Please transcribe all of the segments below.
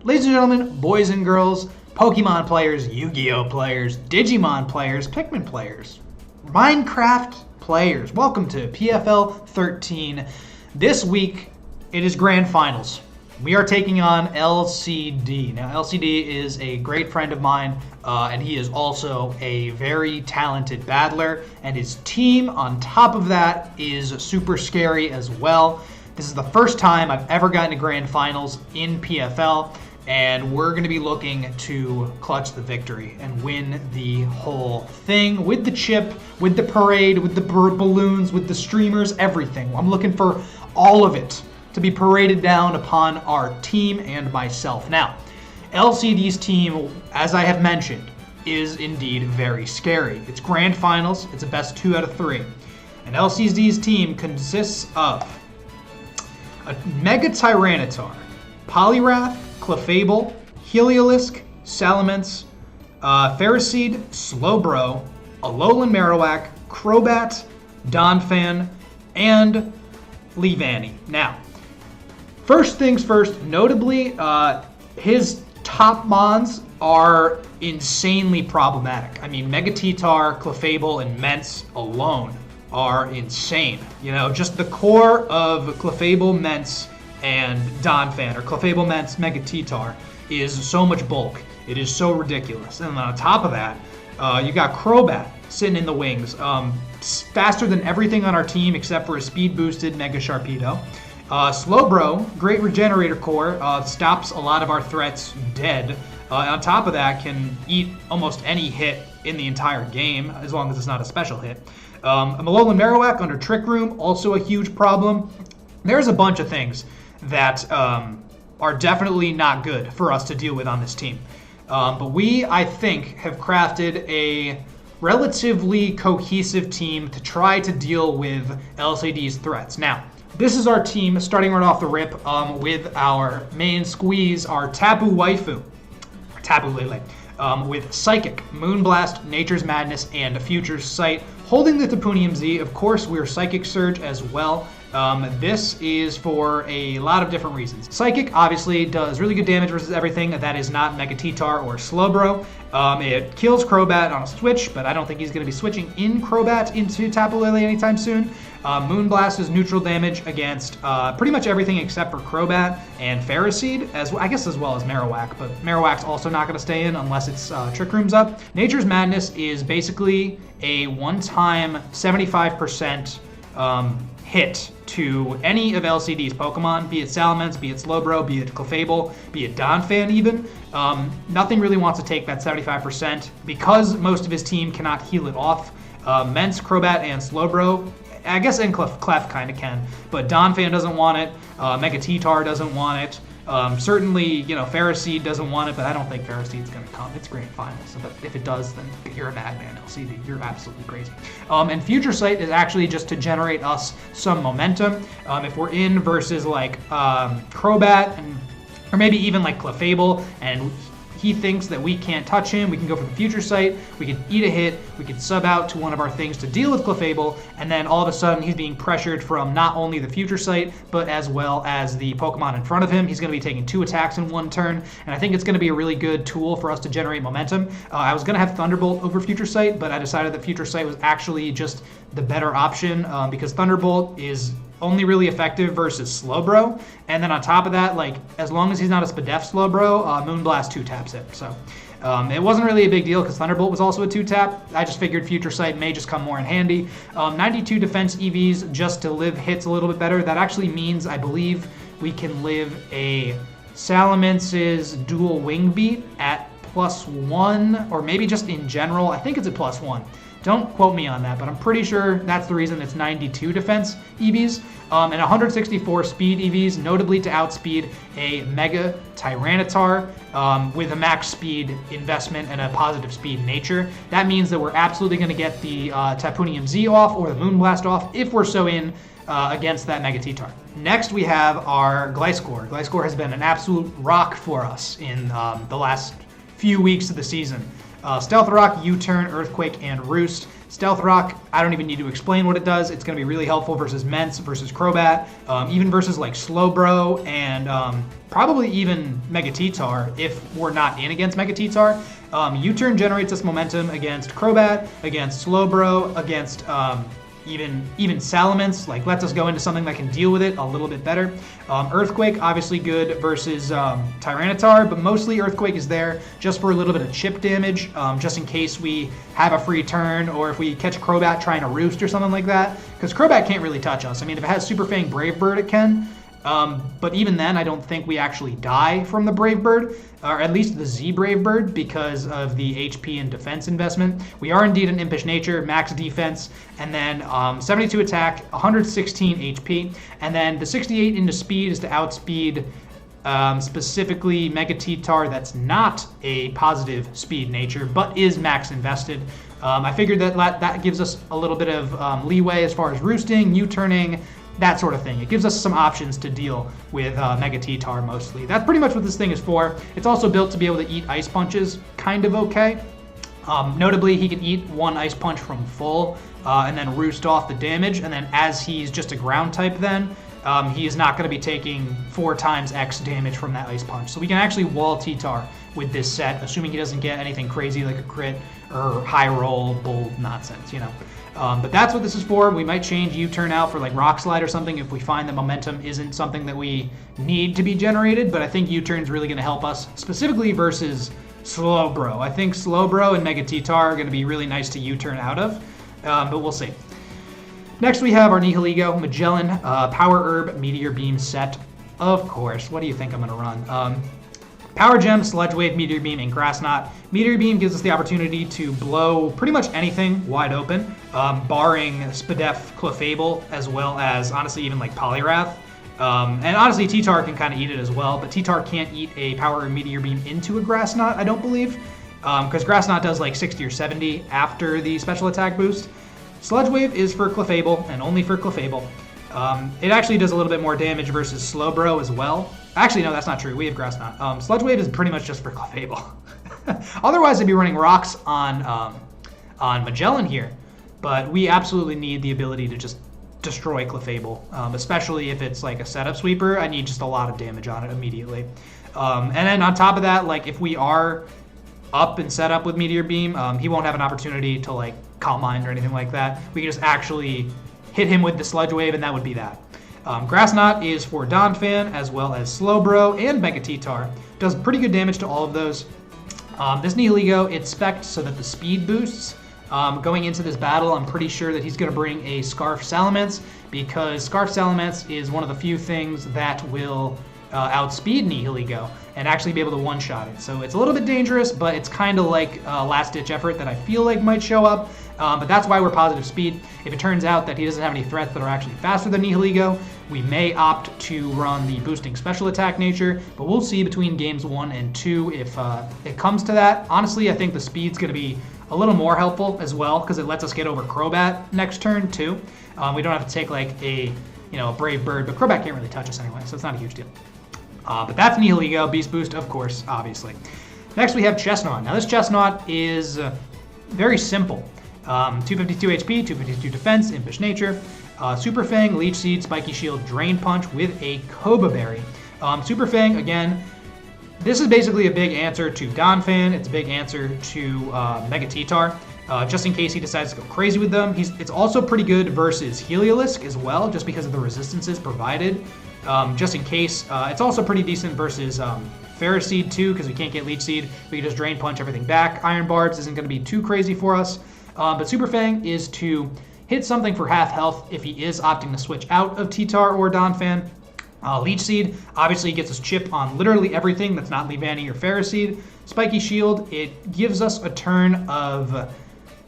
Ladies and gentlemen, boys and girls, Pokemon players, Yu-Gi-Oh players, Digimon players, Pikmin players, Minecraft players, welcome to PFL13. This week, it is Grand Finals. We are taking on LCD. Now, LCD is a great friend of mine, and he is also a very talented battler, and his team on top of that is super scary as well. This is the first time I've ever gotten to Grand Finals in PFL, and we're going to be looking to clutch the victory and win the whole thing with the chip, with the parade, with the balloons, with the streamers, everything. I'm looking for all of it to be paraded down upon our team and myself. Now, LCD's team, as I have mentioned, is indeed very scary. It's Grand Finals. It's a best 2 out of 3. And LCD's team consists of a Mega Tyranitar, Poliwrath, Clefable, Heliolisk, Salamence, Ferroseed, Slowbro, Alolan Marowak, Crobat, Donphan, and Leavanny. Now, first things first, notably, his top mons are insanely problematic. I mean, Megatitar, Clefable, and Mence alone are insane. You know, just the core of Clefable, Mence, and Donphan, or Clefable, Mence, Megatitar, is so much bulk. It is so ridiculous. And then on top of that, you got Crobat sitting in the wings. Faster than everything on our team except for a speed-boosted Mega Sharpedo. Slowbro, great regenerator core, stops a lot of our threats dead. On top of that, can eat almost any hit in the entire game, as long as it's not a special hit. Alolan Marowak under Trick Room, also a huge problem. There's a bunch of things that are definitely not good for us to deal with on this team. But we, I think, have crafted a relatively cohesive team to try to deal with LCD's threats. Now, this is our team, starting right off the rip with our main squeeze, our Tapu Waifu, Tapu Lele, with Psychic, Moonblast, Nature's Madness, and Future Sight. Holding the Tapunium Z, of course, we're Psychic Surge as well. This is for a lot of different reasons. Psychic obviously does really good damage versus everything that is not Megatitar or Slowbro. It kills Crobat on a switch, but I don't think he's going to be switching in Crobat into Tapu Lele anytime soon. Moonblast is neutral damage against pretty much everything except for Crobat and Ferroseed, as well as Marowak, but Marowak's also not going to stay in unless its Trick Room's up. Nature's Madness is basically a one-time 75% hit to any of LCD's Pokemon, be it Salamence, be it Slowbro, be it Clefable, be it Donphan even. Nothing really wants to take that 75% because most of his team cannot heal it off. Mence, Crobat, and Slowbro, I guess, and Clef kind of can, but Donphan doesn't want it. Megatitar doesn't want it. Certainly, you know, Ferroseed doesn't want it, but I don't think Ferroseed's going to come. It's Grand Finals, so but if it does, then you're a madman, LCD. You're absolutely crazy. And Future Sight is actually just to generate us some momentum. If we're in versus like Crobat, or maybe even like Clefable, and he thinks that we can't touch him, we can go for the Future Sight, we can eat a hit, we can sub out to one of our things to deal with Clefable, and then all of a sudden he's being pressured from not only the Future Sight, but as well as the Pokemon in front of him. He's going to be taking 2 attacks in 1 turn, and I think it's going to be a really good tool for us to generate momentum. I was going to have Thunderbolt over Future Sight, but I decided that Future Sight was actually just the better option because Thunderbolt is only really effective versus Slowbro, and then on top of that, like, as long as he's not a Spadef Slowbro, Moonblast 2-taps it. So it wasn't really a big deal because Thunderbolt was also a 2-tap. I just figured Future Sight may just come more in handy. 92 defense EVs just to live hits a little bit better. That actually means, I believe, we can live a Salamence's dual wing beat at +1, or maybe just in general. I think it's at +1. Don't quote me on that, but I'm pretty sure that's the reason it's 92 defense EVs and 164 speed EVs, notably to outspeed a Mega Tyranitar with a max speed investment and a positive speed nature. That means that we're absolutely going to get the Tapunium Z off or the Moonblast off if we're so in against that Megatitar. Next, we have our Gliscor. Gliscor has been an absolute rock for us in the last few weeks of the season. Stealth Rock, U-Turn, Earthquake, and Roost. Stealth Rock, I don't even need to explain what it does. It's going to be really helpful versus Mence, versus Crobat, even versus like Slowbro, and probably even Mega T-Tar if we're not in against Mega T-Tar. U-Turn generates us momentum against Crobat, against Slowbro, against even Salamence, like lets us go into something that can deal with it a little bit better. Earthquake, obviously good versus Tyranitar, but mostly Earthquake is there just for a little bit of chip damage, just in case we have a free turn or if we catch Crobat trying to roost or something like that, because Crobat can't really touch us. I mean, if it has Super Fang Brave Bird, it can. But even then, I don't think we actually die from the Brave Bird, or at least the Z Brave Bird, because of the HP and defense investment. We are indeed an Impish Nature, max defense, and then 72 attack, 116 HP, and then the 68 into speed is to outspeed specifically Mega T-Tar that's not a positive speed nature, but is max invested. I figured that gives us a little bit of leeway as far as roosting, U-turning, that sort of thing. It gives us some options to deal with Mega T-Tar mostly. That's pretty much what this thing is for. It's also built to be able to eat Ice Punches kind of okay. Notably, he can eat one Ice Punch from full and then roost off the damage, and then as he's just a ground type then, he is not going to be taking 4 times X damage from that Ice Punch. So we can actually wall T-Tar with this set, assuming he doesn't get anything crazy like a crit or high roll bull nonsense, you know. But that's what this is for. We might change U-Turn out for like Rock Slide or something if we find that momentum isn't something that we need to be generated, but I think U-Turn's really going to help us, specifically versus Slowbro. I think Slowbro and Mega T-Tar are going to be really nice to U-Turn out of, but we'll see. Next we have our Nihilego, Magellan, Power Herb, Meteor Beam set. Of course, what do you think I'm going to run? Power Gem, Sludge Wave, Meteor Beam, and Grass Knot. Meteor Beam gives us the opportunity to blow pretty much anything wide open, barring Spadef, Clefable, as well as, honestly, even like Poliwrath. And honestly, T-Tar can kind of eat it as well, but T-Tar can't eat a Power or Meteor Beam into a Grass Knot, I don't believe, because Grass Knot does like 60 or 70 after the special attack boost. Sludge Wave is for Clefable, and only for Clefable. It actually does a little bit more damage versus Slowbro as well. Actually, no, that's not true. We have Grass Knot. Sludge Wave is pretty much just for Clefable. Otherwise, I'd be running Rocks on Magellan here, but we absolutely need the ability to just destroy Clefable, especially if it's like a setup sweeper. I need just a lot of damage on it immediately. And then on top of that, like if we are up and set up with Meteor Beam, he won't have an opportunity to like Calm Mind or anything like that. We can just actually hit him with the Sludge Wave, and that would be that. Grass Knot is for Donphan, as well as Slowbro and Mega T-Tar. Does pretty good damage to all of those. This Nihilego, it's spec'd so that the speed boosts. Going into this battle, I'm pretty sure that he's going to bring a Scarf Salamence, because Scarf Salamence is one of the few things that will outspeed Nihilego and actually be able to one-shot it. So it's a little bit dangerous, but it's kind of like a last-ditch effort that I feel like might show up. But that's why we're positive speed. If it turns out that he doesn't have any threats that are actually faster than Nihilego, we may opt to run the boosting special attack nature, but we'll see between games 1 and 2 if it comes to that. Honestly, I think the speed's going to be a little more helpful as well, because it lets us get over Crobat next turn too. We don't have to take like a Brave Bird, but Crobat can't really touch us anyway, so it's not a huge deal. But that's Nihilego, Beast Boost, of course, obviously. Next we have Chestnut. Now this Chestnut is very simple. 252 HP, 252 defense, Impish Nature, Super Fang, Leech Seed, Spiky Shield, Drain Punch with a Koba Berry. Super Fang, again, this is basically a big answer to Donphan. It's a big answer to Mega T-Tar, just in case he decides to go crazy with them. It's also pretty good versus Heliolisk as well, just because of the resistances provided. Just in case. It's also pretty decent versus Ferris Seed too, because we can't get Leech Seed. We can just Drain Punch everything back. Iron Barbs isn't going to be too crazy for us. But Super Fang is to hit something for half health if he is opting to switch out of T-Tar or Donphan. Leech Seed obviously gets us chip on literally everything that's not Leavanny or Ferris Seed. Spiky Shield, it gives us a turn of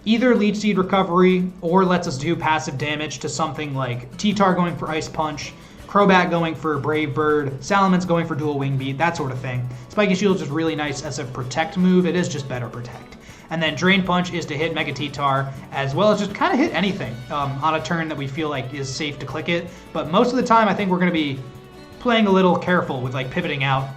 either Leech Seed recovery or lets us do passive damage to something like T-Tar going for Ice Punch, Crobat going for Brave Bird, Salamence going for Dual Wing Beat, that sort of thing. Spiky Shield is just really nice as a protect move. It is just better protect. And then Drain Punch is to hit Mega T-Tar, as well as just kind of hit anything on a turn that we feel like is safe to click it. But most of the time, I think we're going to be playing a little careful with like pivoting out.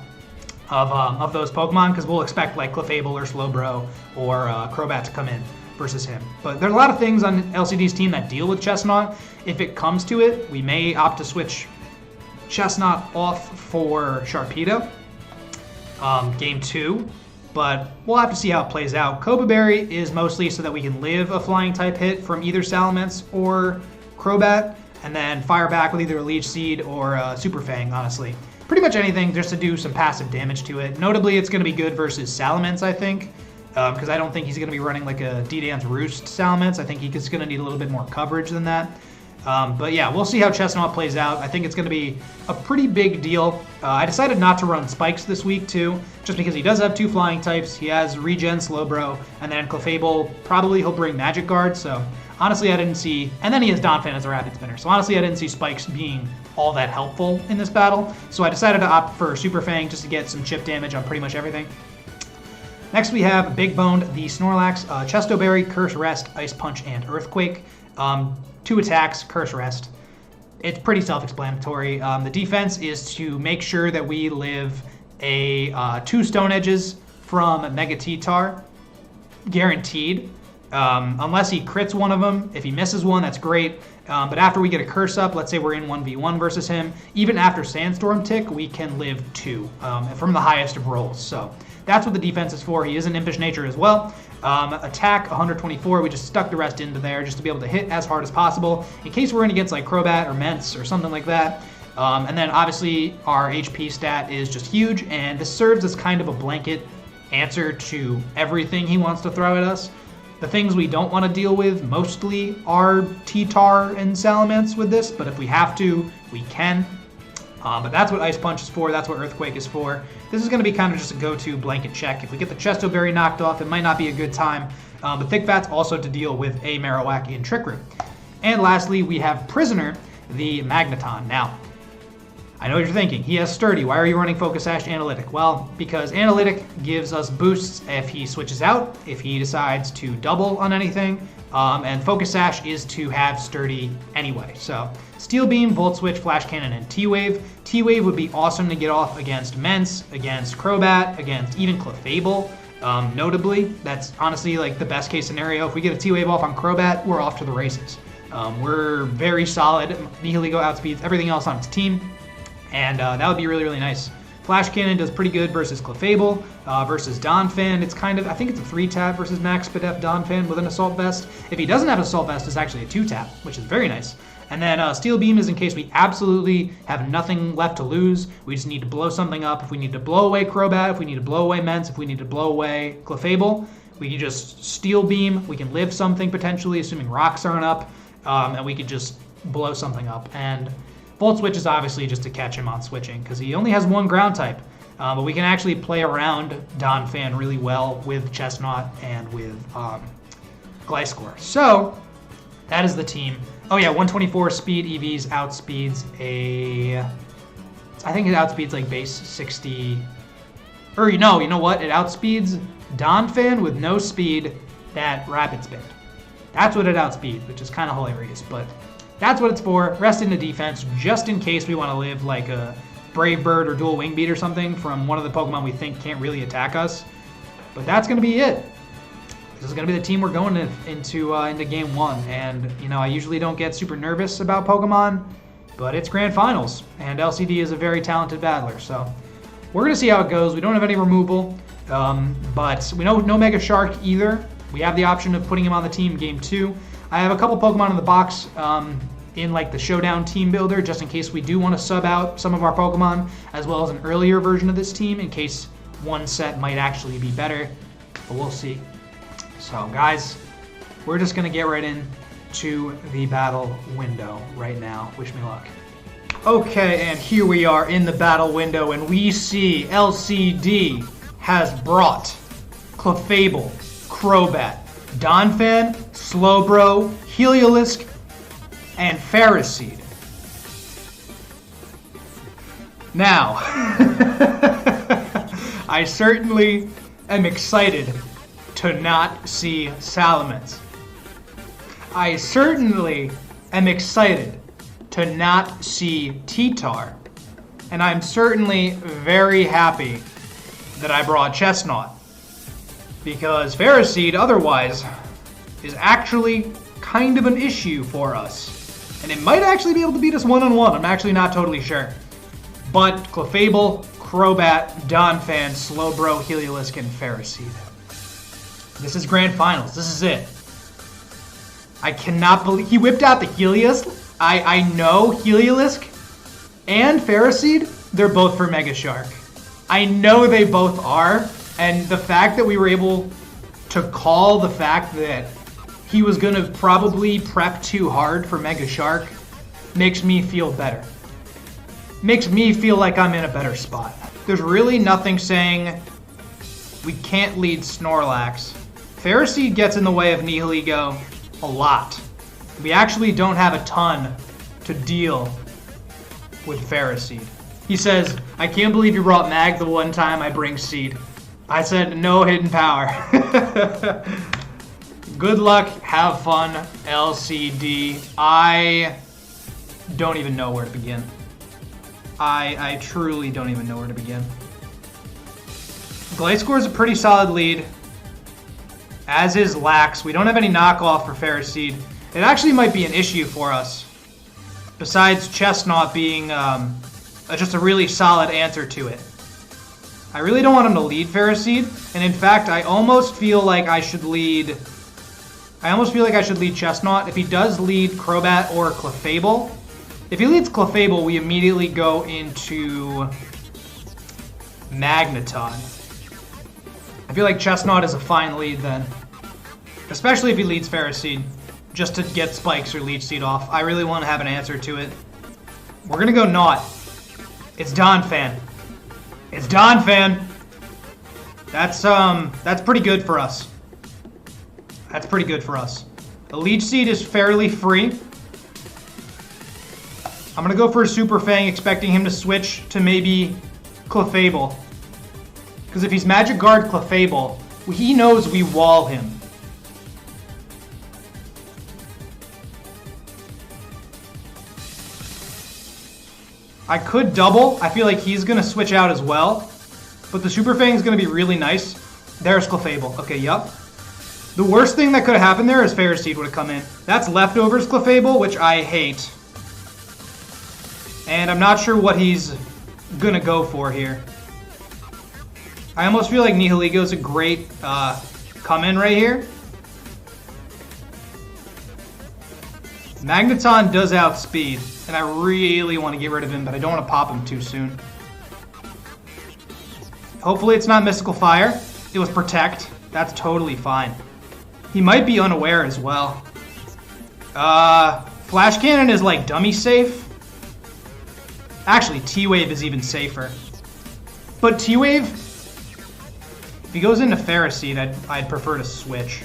of those Pokemon, because we'll expect like Clefable or Slowbro or Crobat to come in versus him. But there are a lot of things on LCD's team that deal with Chestnut. If it comes to it, we may opt to switch Chestnut off for Sharpedo game 2, but we'll have to see how it plays out. Cobra Berry is mostly so that we can live a flying type hit from either Salamence or Crobat, and then fire back with either a Leech Seed or a Super Fang, honestly. Pretty much anything just to do some passive damage to it. Notably, it's going to be good versus Salamence, I think, because I don't think he's going to be running like a D-Dance Roost Salamence. I think he's going to need a little bit more coverage than that. But yeah, we'll see how Chestnut plays out. I think it's going to be a pretty big deal. I decided not to run Spikes this week too, just because he does have 2 flying types. He has Regen Slowbro, and then Clefable, probably he'll bring Magic Guard, so honestly I didn't see, and then he has Donphan as a Rapid Spinner, so honestly I didn't see Spikes being all that helpful in this battle, so I decided to opt for Super Fang just to get some chip damage on pretty much everything. Next we have Big Boned, the Snorlax, Chesto Berry, Curse Rest, Ice Punch, and Earthquake. 2 attacks, Curse Rest. It's pretty self-explanatory. The defense is to make sure that we live a 2 Stone Edges from Mega T-Tar, guaranteed. Unless he crits one of them. If he misses one, that's great. But after we get a curse up, let's say we're in 1v1 versus him, even after Sandstorm Tick, we can live 2 from the highest of rolls. So that's what the defense is for. He is an Impish Nature as well. Attack 124, we just stuck the rest into there just to be able to hit as hard as possible in case we're in against like Crobat or Mence or something like that. And then obviously our HP stat is just huge, and this serves as kind of a blanket answer to everything he wants to throw at us. The things we don't want to deal with mostly are T-Tar and Salamence with this, but if we have to, we can. But that's what Ice Punch is for, that's what Earthquake is for. This is going to be kind of just a go-to blanket check. If we get the Chesto Berry knocked off, it might not be a good time. But Thick Fat's also to deal with a Marowak in Trick Room. And lastly, we have Prisoner, the Magneton. Now, I know what you're thinking. He has Sturdy. Why are you running Focus Sash Analytic? Well, because Analytic gives us boosts if he switches out, if he decides to double on anything, and Focus Sash is to have Sturdy anyway. So Steel Beam, Volt Switch, Flash Cannon, and T-Wave. T-Wave would be awesome to get off against Mence, against Crobat, against even Clefable. Notably, that's honestly like the best case scenario. If we get a T-Wave off on Crobat, we're off to the races. We're very solid. Nihilego outspeeds everything else on its team. And that would be really, really nice. Flash Cannon does pretty good versus Clefable, versus Donphan. It's kind of, I think it's a 3-tap versus Max Spadef Donphan with an Assault Vest. If he doesn't have an Assault Vest, it's actually a 2-tap, which is very nice. And then Steel Beam is in case we absolutely have nothing left to lose. We just need to blow something up. If we need to blow away Crobat, if we need to blow away Mence, if we need to blow away Clefable, we can just Steel Beam. We can live something potentially, assuming rocks aren't up, and we could just blow something up. And Volt Switch is obviously just to catch him on switching, because he only has 1 ground type. But we can actually play around Donphan really well with Chestnut and with Gliscor. So that is the team. Oh yeah, 124 speed EVs outspeeds I think it outspeeds like base 60. Or you know what? It outspeeds Donphan with no speed that Rapid Spin. That's what it outspeeds, which is kind of hilarious, but that's what it's for. Rest into defense, just in case we want to live like a Brave Bird or Dual Wing Beat or something from one of the Pokemon we think can't really attack us. But that's going to be it. This is going to be the team we're going into Game 1. And, I usually don't get super nervous about Pokemon, but it's Grand Finals, and LCD is a very talented battler. So we're going to see how it goes. We don't have any removal, but we know no Mega Shark either. We have the option of putting him on the team Game 2. I have a couple Pokemon in the box in like the Showdown Team Builder, just in case we do want to sub out some of our Pokemon, as well as an earlier version of this team in case one set might actually be better, but we'll see. So guys, we're just going to get right into the battle window right now. Wish me luck. Okay, and here we are in the battle window, and we see LCD has brought Clefable, Crobat, Donphan, Slowbro, Heliolisk, and Ferroseed. Now, I certainly am excited to not see Salamence. I certainly am excited to not see T-Tar. And I'm certainly very happy that I brought Chestnut. Because Ferroseed, otherwise, is actually kind of an issue for us. And it might actually be able to beat us one-on-one. I'm actually not totally sure. But Clefable, Crobat, Donphan, Slowbro, Heliolisk, and Ferroseed. This is Grand Finals. This is it. I cannot believe... He whipped out the Heliolisk. I know Heliolisk and Ferroseed, they're both for Mega Shark. I know they both are. And the fact that we were able to call the fact that he was going to probably prep too hard for Mega Shark makes me feel better. Makes me feel like I'm in a better spot. There's really nothing saying we can't lead Snorlax. Ferroseed gets in the way of Nihilego a lot. We actually don't have a ton to deal with Ferroseed. He says, I can't believe you brought Mag the one time I bring Seed. I said, no hidden power. Good luck, have fun, LCD. I don't even know where to begin. I truly don't even know where to begin. Gliscor is a pretty solid lead, as is Lax. We don't have any knockoff for Ferroseed. It actually might be an issue for us, besides Chestnut being just a really solid answer to it. I really don't want him to lead Ferroseed, and in fact, I almost feel like I should lead Chestnut. If he does lead Crobat or Clefable, if he leads Clefable, we immediately go into Magneton. I feel like Chestnut is a fine lead then, especially if he leads Ferroseed, just to get Spikes or Leech Seed off. I really want to have an answer to it. We're gonna go Knot. It's Donphan. It's Donphan. That's pretty good for us. That's pretty good for us. The Leech Seed is fairly free. I'm gonna go for a Super Fang, expecting him to switch to maybe Clefable. Because if he's Magic Guard Clefable, he knows we wall him. I could double. I feel like he's going to switch out as well. But the Super Fang is going to be really nice. There's Clefable. Okay, yup. The worst thing that could have happened there is Ferroseed would have come in. That's Leftovers Clefable, which I hate. And I'm not sure what he's going to go for here. I almost feel like Nihilego is a great come-in right here. Magneton does outspeed, and I really want to get rid of him, but I don't want to pop him too soon. Hopefully it's not Mystical Fire. It was Protect. That's totally fine. He might be unaware as well. Flash Cannon is like dummy safe. Actually, T-Wave is even safer. But T-Wave, if he goes into Ferroseed, I'd prefer to switch.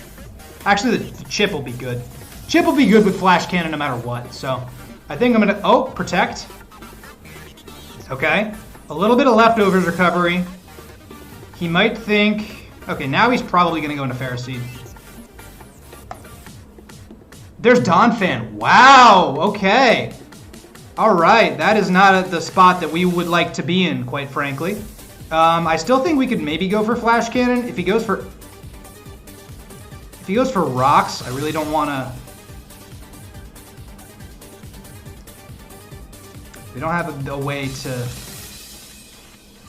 Actually, the Chip will be good. Chip will be good with Flash Cannon no matter what, so I think I'm going to... Oh, Protect. Okay. A little bit of Leftovers recovery. He might think... Okay, now he's probably going to go into Ferroseed. There's Donphan. Wow, okay. All right, that is not the spot that we would like to be in, quite frankly. I still think we could maybe go for Flash Cannon. If he goes for Rocks, I really don't want to... We don't have a way to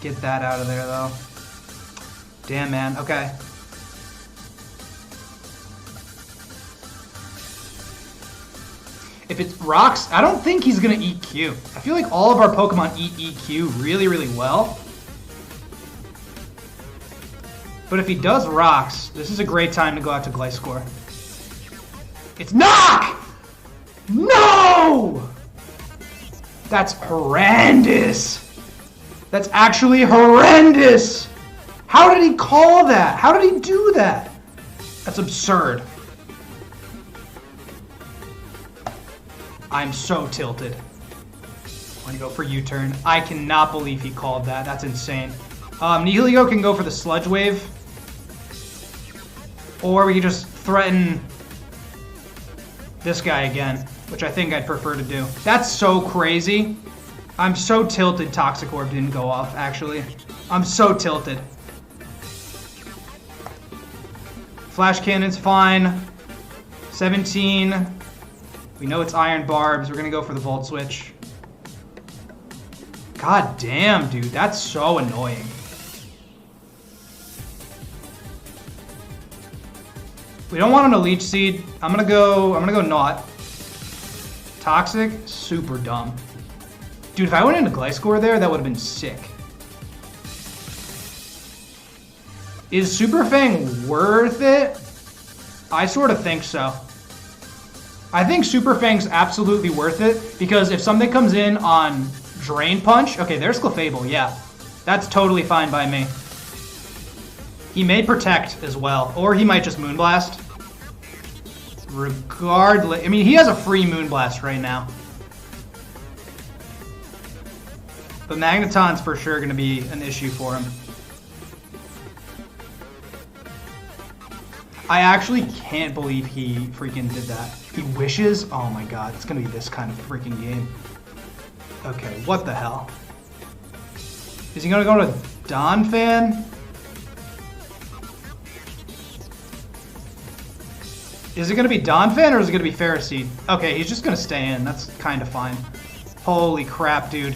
get that out of there, though. Damn, man. Okay. If it's Rocks, I don't think he's going to eat Q. I feel like all of our Pokemon eat EQ really, really well. But if he does Rocks, this is a great time to go out to Gliscor. It's Knock! No! That's horrendous. That's actually horrendous. How did he call that? How did he do that? That's absurd. I'm so tilted. I'm going to go for U-turn. I cannot believe he called that. That's insane. Nihilego can go for the Sludge Wave. Or we can just threaten this guy again, which I think I'd prefer to do. That's so crazy. I'm so tilted Toxic Orb didn't go off, actually. I'm so tilted. Flash Cannon's fine. 17. We know it's Iron Barbs. We're going to go for the Volt Switch. God damn, dude. That's so annoying. We don't want him to Leech Seed. I'm gonna go Naught. Toxic, super dumb. Dude, if I went into Gliscor there, that would have been sick. Is Super Fang worth it? I sort of think so. I think Super Fang's absolutely worth it because if something comes in on Drain Punch, okay, there's Clefable, yeah. That's totally fine by me. He may Protect as well, or he might just Moonblast. Regardless, I mean, he has a free Moonblast right now. But Magneton's for sure going to be an issue for him. I actually can't believe he freaking did that. He wishes? Oh my god, it's going to be this kind of freaking game. Okay, what the hell? Is he going to go to Donphan? Is it going to be Donphan or is it going to be Ferroseed? Okay, he's just going to stay in. That's kind of fine. Holy crap, dude.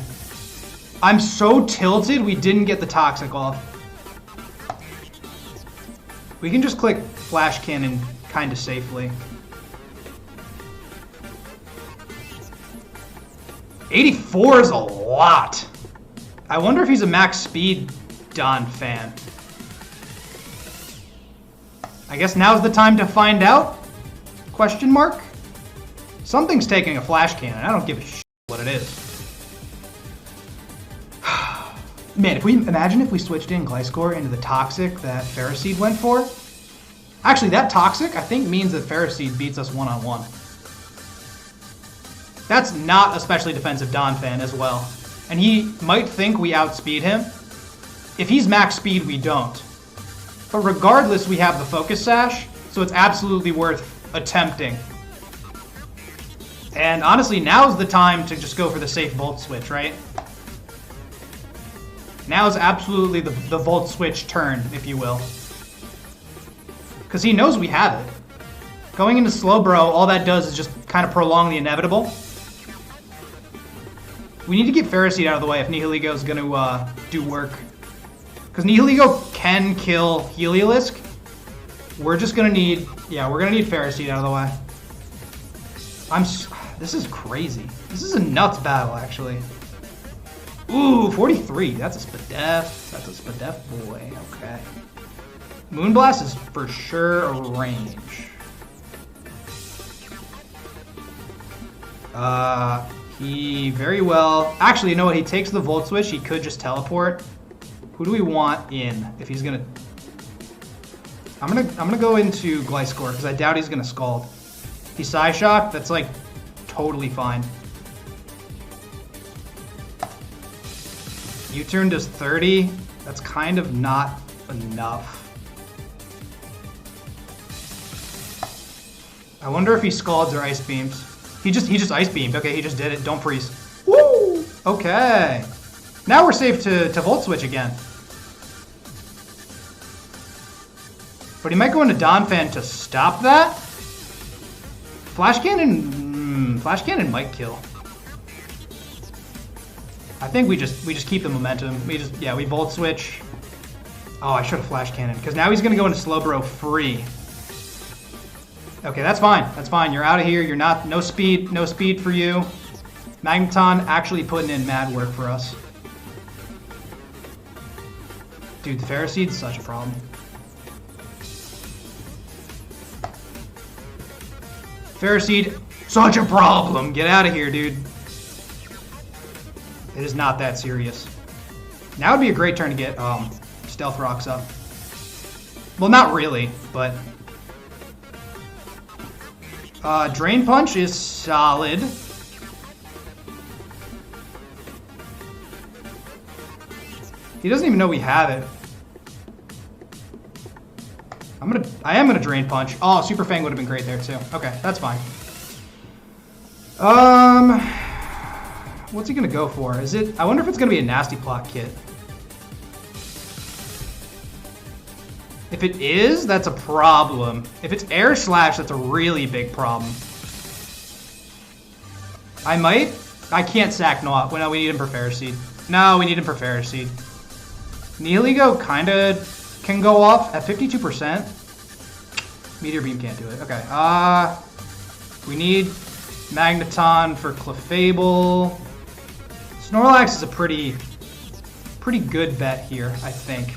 I'm so tilted we didn't get the Toxic off. We can just click Flash Cannon kind of safely. 84 is a lot. I wonder if he's a max speed Donphan. I guess now's the time to find out? Question mark? Something's taking a Flash Cannon. I don't give a shit what it is. Man, imagine if we switched in Gliscor into the Toxic that Ferroseed went for. Actually, that Toxic, I think, means that Ferroseed beats us one-on-one. That's not especially defensive Donphan as well. And he might think we outspeed him. If he's max speed, we don't. But regardless, we have the Focus Sash, so it's absolutely worth attempting. And honestly, now's the time to just go for the safe Volt Switch, right? Now is absolutely the Volt Switch turn, if you will. Because he knows we have it. Going into Slowbro, all that does is just kind of prolong the inevitable. We need to get Ferroseed out of the way if Nihiligo is going to do work. Because Nihiligo can kill Heliolisk. We're just going to need... Yeah, we're going to need Ferroseed out of the way. This is crazy. This is a nuts battle, actually. Ooh, 43. That's a Spadef. That's a Spadef boy. Okay. Moonblast is for sure a range. He very well... Actually, you know what? He takes the Volt Switch. He could just teleport. Who do we want in if he's gonna... I'm gonna go into Gliscor because I doubt he's gonna Scald. He's Psyshock. That's like totally fine. U-turn does 30. That's kind of not enough. I wonder if he Scalds or Ice Beams. He just Ice Beamed. Okay, he just did it. Don't freeze. Woo! Okay. Now we're safe to Volt Switch again. But he might go into Donphan to stop that. Flash Cannon might kill. I think we just keep the momentum. We Volt Switch. Oh, I should have Flash Cannon because now he's gonna go into Slowbro free. Okay, that's fine. That's fine. You're out of here. You're not no speed for you. Magneton actually putting in mad work for us. Dude, the Ferroseed's such a problem. Ferroseed, such a problem. Get out of here, dude. It is not that serious. Now would be a great turn to get Stealth Rocks up. Well, not really, but... Drain Punch is solid. He doesn't even know we have it. I am gonna Drain Punch. Oh, Super Fang would have been great there too. Okay, that's fine. What's he gonna go for? I wonder if it's gonna be a Nasty Plot kit. If it is, that's a problem. If it's air slash, that's a really big problem. I can't sack Not. Well, no, we need him for Ferroseed. No, we need him for Ferroseed. Nihiligo kinda can go off at 52%. Meteor Beam can't do it. Okay. We need Magneton for Clefable. Snorlax is a pretty good bet here, I think.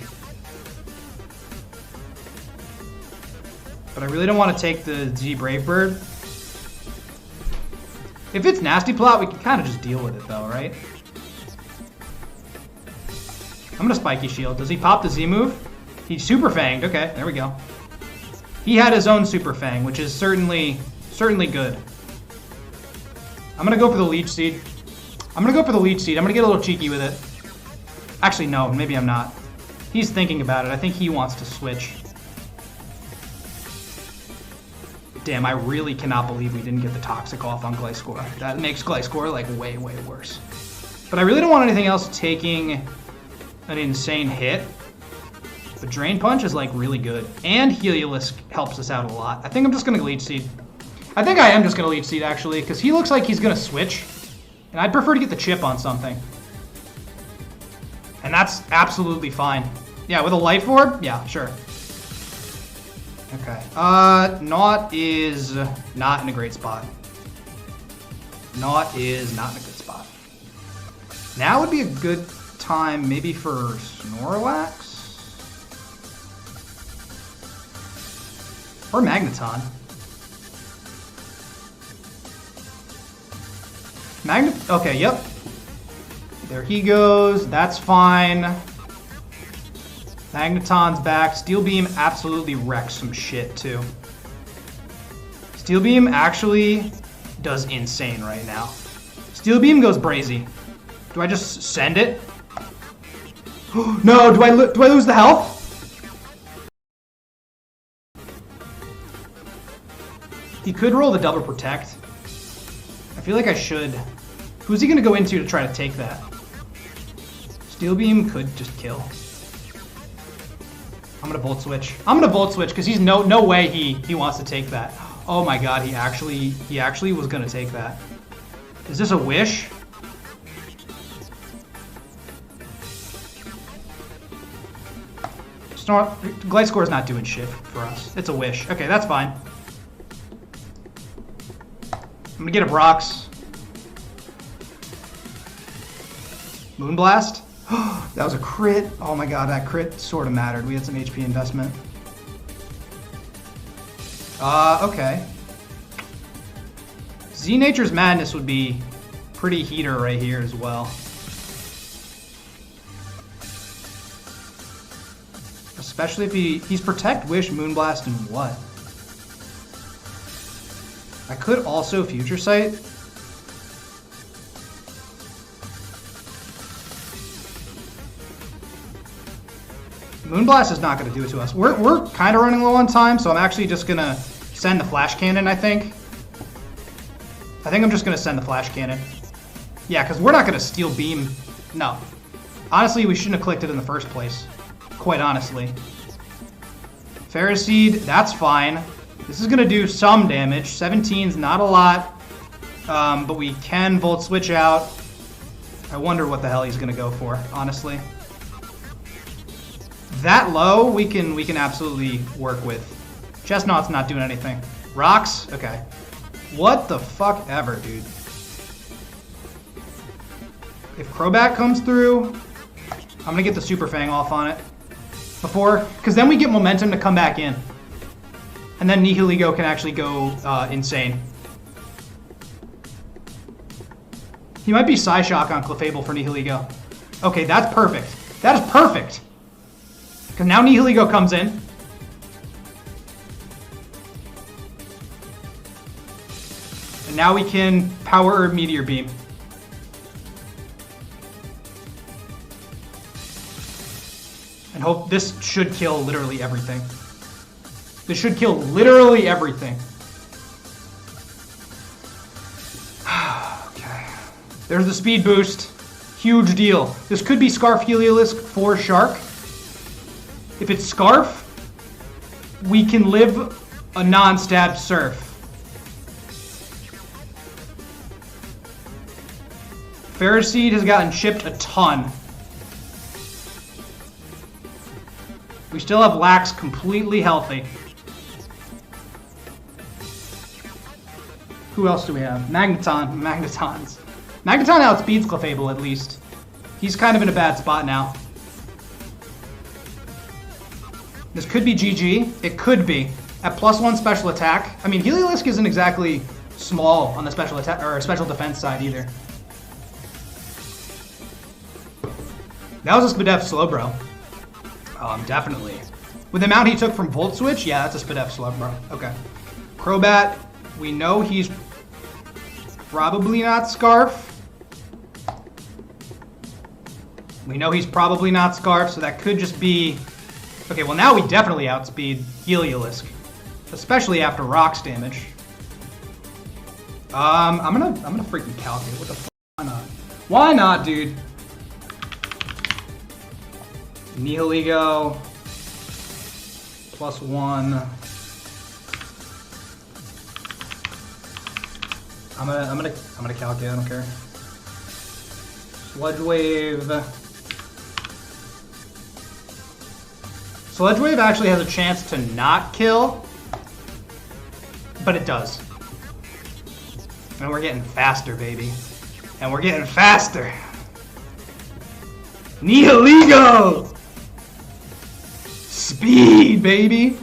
But I really don't want to take the Z Brave Bird. If it's Nasty Plot, we can kind of just deal with it though, right? I'm gonna Spiky Shield. Does he pop the Z move? He Super Fanged. Okay, there we go. He had his own Super Fang, which is certainly good. I'm gonna go for the Leech Seed. I'm gonna get a little cheeky with it. Actually, no, maybe I'm not. He's thinking about it. I think he wants to switch. Damn, I really cannot believe we didn't get the Toxic off on Gliscor. That makes Gliscor like way, way worse. But I really don't want anything else taking an insane hit. But Drain Punch is like really good. And Heliolisk helps us out a lot. I think I'm just going to Leech Seed. I think I am just going to Leech Seed actually, because he looks like he's going to switch. And I'd prefer to get the chip on something. And that's absolutely fine. Yeah, with a Life Orb? Yeah, sure. Okay. Not is not in a great spot. Not is not in a good spot. Now would be a good time maybe for Snorlax? Or Magneton. Okay, yep. There he goes. That's fine. Magneton's back. Steel Beam absolutely wrecks some shit, too. Steel Beam actually does insane right now. Steel Beam goes brazy. Do I just send it? No, do I lose the health? He could roll the double protect. I feel like I should. Who's he going to go into to try to take that? Steel Beam could just kill. I'm gonna Volt Switch. I'm gonna Volt Switch because he's no way he wants to take that. Oh my god, he actually was gonna take that. Is this a wish? Gliscor is not doing shit for us. It's a wish. Okay, that's fine. I'm gonna get a Brox. Moonblast. That was a crit. Oh my god, that crit sort of mattered. We had some HP investment. Okay. Z Nature's Madness would be pretty heater right here as well. Especially if he's Protect, Wish, Moonblast, and what? I could also Future Sight. Moonblast is not going to do it to us. We're kind of running low on time, so I'm actually just going to send the Flash Cannon, I think. I'm just going to send the Flash Cannon. Yeah, because we're not going to Steel Beam. No. Honestly, we shouldn't have clicked it in the first place. Quite honestly. Ferroseed, that's fine. This is going to do some damage. 17's not a lot. But we can Volt Switch out. I wonder what the hell he's going to go for, honestly. That low, we can absolutely work with. Chestnut's not doing anything. Rocks? Okay. What the fuck ever, dude. If Crobat comes through, I'm gonna get the Super Fang off on it. Because then we get momentum to come back in. And then Nihiligo can actually go insane. He might be Psyshock on Clefable for Nihiligo. Okay, that's perfect. That is perfect! Because now Nihiligo comes in. And now we can Power Herb Meteor Beam. And hope this should kill literally everything. This should kill literally everything. Okay. There's the speed boost. Huge deal. This could be Scarf Heliolisk for Shark. If it's Scarf, we can live a non-stab surf. Ferroseed has gotten chipped a ton. We still have Lax completely healthy. Who else do we have? Magneton. Magnetons. Magneton outspeeds Clefable at least. He's kind of in a bad spot now. This could be GG. It could be. At +1 special attack. I mean, Heliolisk isn't exactly small on the special attack or special defense side either. That was a Spadef Slowbro. Definitely. With the amount he took from Volt Switch, yeah, that's a Spadef Slowbro. Okay. Crobat, we know he's probably not Scarf. We know he's probably not Scarf, so that could just be... Okay, well now we definitely outspeed Heliolisk, especially after Rocks damage. I'm gonna freaking calculate. What the f? Why not? Why not, dude? Nihiligo +1. I'm gonna calculate. I don't care. Sludge Wave. Sludge Wave actually has a chance to not kill, but it does. And we're getting faster, baby. And we're getting faster. Nihiligo! Speed, baby.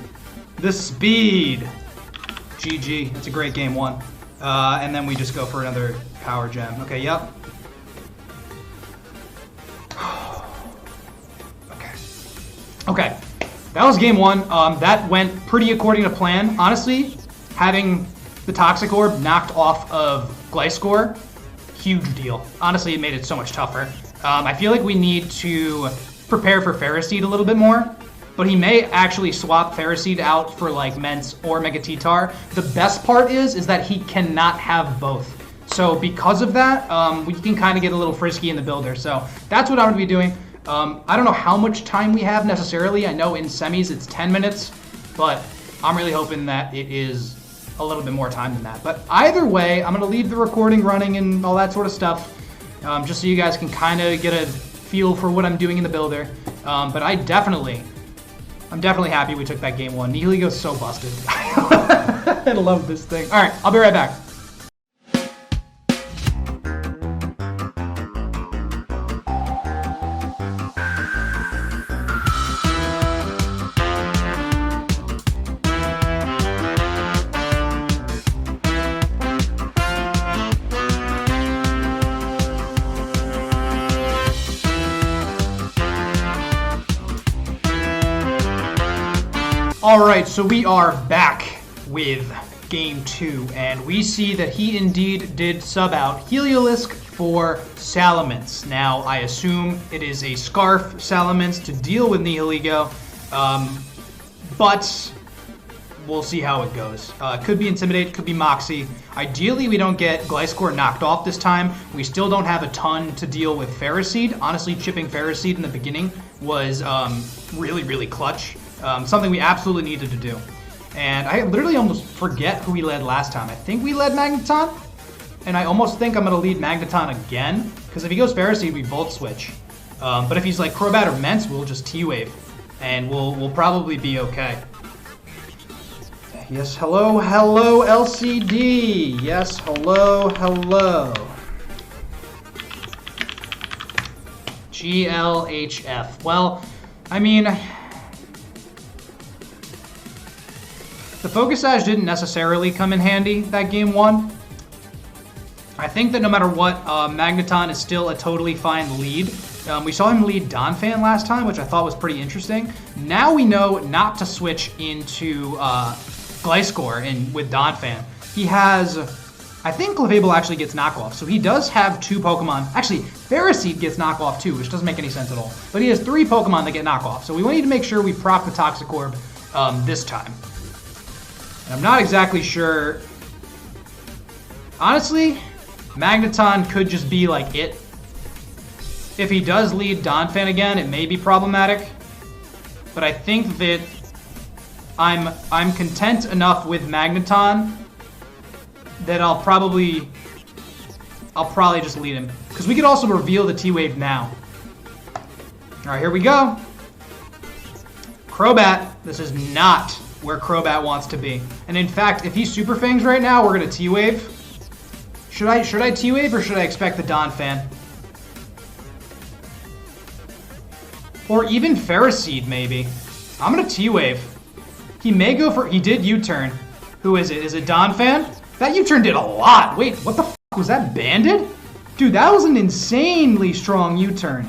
The speed. GG. That's a great game one. And then we just go for another power gem. Okay, yep. Okay. That was game one. That went pretty according to plan. Honestly, having the Toxic Orb knocked off of Gliscor, huge deal. Honestly, it made it so much tougher. I feel like we need to prepare for Ferroseed a little bit more, but he may actually swap Ferroseed out for like Mence or Megatitar. The best part is that he cannot have both. So because of that, we can kind of get a little frisky in the builder. So that's what I'm going to be doing. I don't know how much time we have necessarily. I know in semis it's 10 minutes, but I'm really hoping that it is a little bit more time than that. But either way, I'm going to leave the recording running and all that sort of stuff, just so you guys can kind of get a feel for what I'm doing in the builder. But I'm definitely happy we took that game one. Nihiligo's so busted. I love this thing. All right, I'll be right back. Alright, so we are back with game two, and we see that he indeed did sub out Heliolisk for Salamence. Now, I assume it is a Scarf Salamence to deal with Nihiligo, but we'll see how it goes. Could be Intimidate, could be Moxie. Ideally, we don't get Gliscor knocked off this time. We still don't have a ton to deal with Ferroseed. Honestly, chipping Ferroseed in the beginning was really, really clutch. Something we absolutely needed to do. And I literally almost forget who we led last time. I think we led Magneton, and I almost think I'm going to lead Magneton again, because if he goes Ferroseed, we Volt Switch. But if he's like Crobat or Mence, we'll just T-Wave, and we'll probably be okay. Yes, hello, hello, LCD. Yes, hello, hello. GLHF. Well, I mean... The Focus Sash didn't necessarily come in handy that game one. I think that no matter what, Magneton is still a totally fine lead. We saw him lead Donphan last time, which I thought was pretty interesting. Now we know not to switch into Gliscor with Donphan. He has... I think Clefable actually gets knockoff, so he does have two Pokemon. Actually, Ferroseed gets knockoff too, which doesn't make any sense at all. But he has three Pokemon that get knockoff, so we need to make sure we proc the Toxic Orb this time. I'm not exactly sure. Honestly, Magneton could just be like it. If he does lead Donphan again, it may be problematic. But I think that I'm content enough with Magneton that I'll probably just lead him. Because we could also reveal the T-Wave now. Alright, here we go. Crobat. This is not where Crobat wants to be. And in fact, if he Super Fangs right now, we're going to T-Wave. Should I T-Wave or should I expect the Donphan? Or even Ferroseed, maybe. I'm going to T-Wave. He may go for... He did U-turn. Who is it? Is it Donphan? That U-turn did a lot. Wait, what the f***? Was that Banded? Dude, that was an insanely strong U-turn.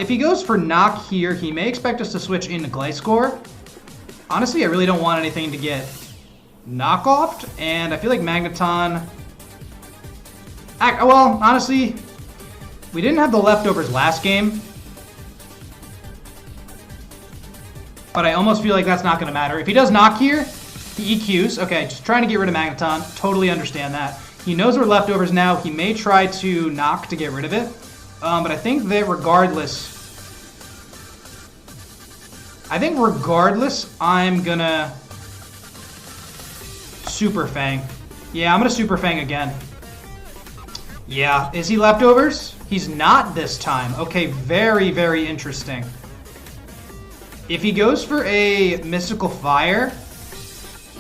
If he goes for Knock here, he may expect us to switch into Gliscor. Honestly, I really don't want anything to get knockoffed, and I feel like Magneton... Well, honestly, we didn't have the leftovers last game. But I almost feel like that's not going to matter. If he does Knock here, he EQs. Okay, just trying to get rid of Magneton. Totally understand that. He knows we're leftovers now. He may try to Knock to get rid of it. But I think that regardless, I'm gonna Super Fang. Yeah, I'm gonna Super Fang again. Yeah, is he leftovers? He's not this time. Okay, very, very interesting. If he goes for a Mystical Fire,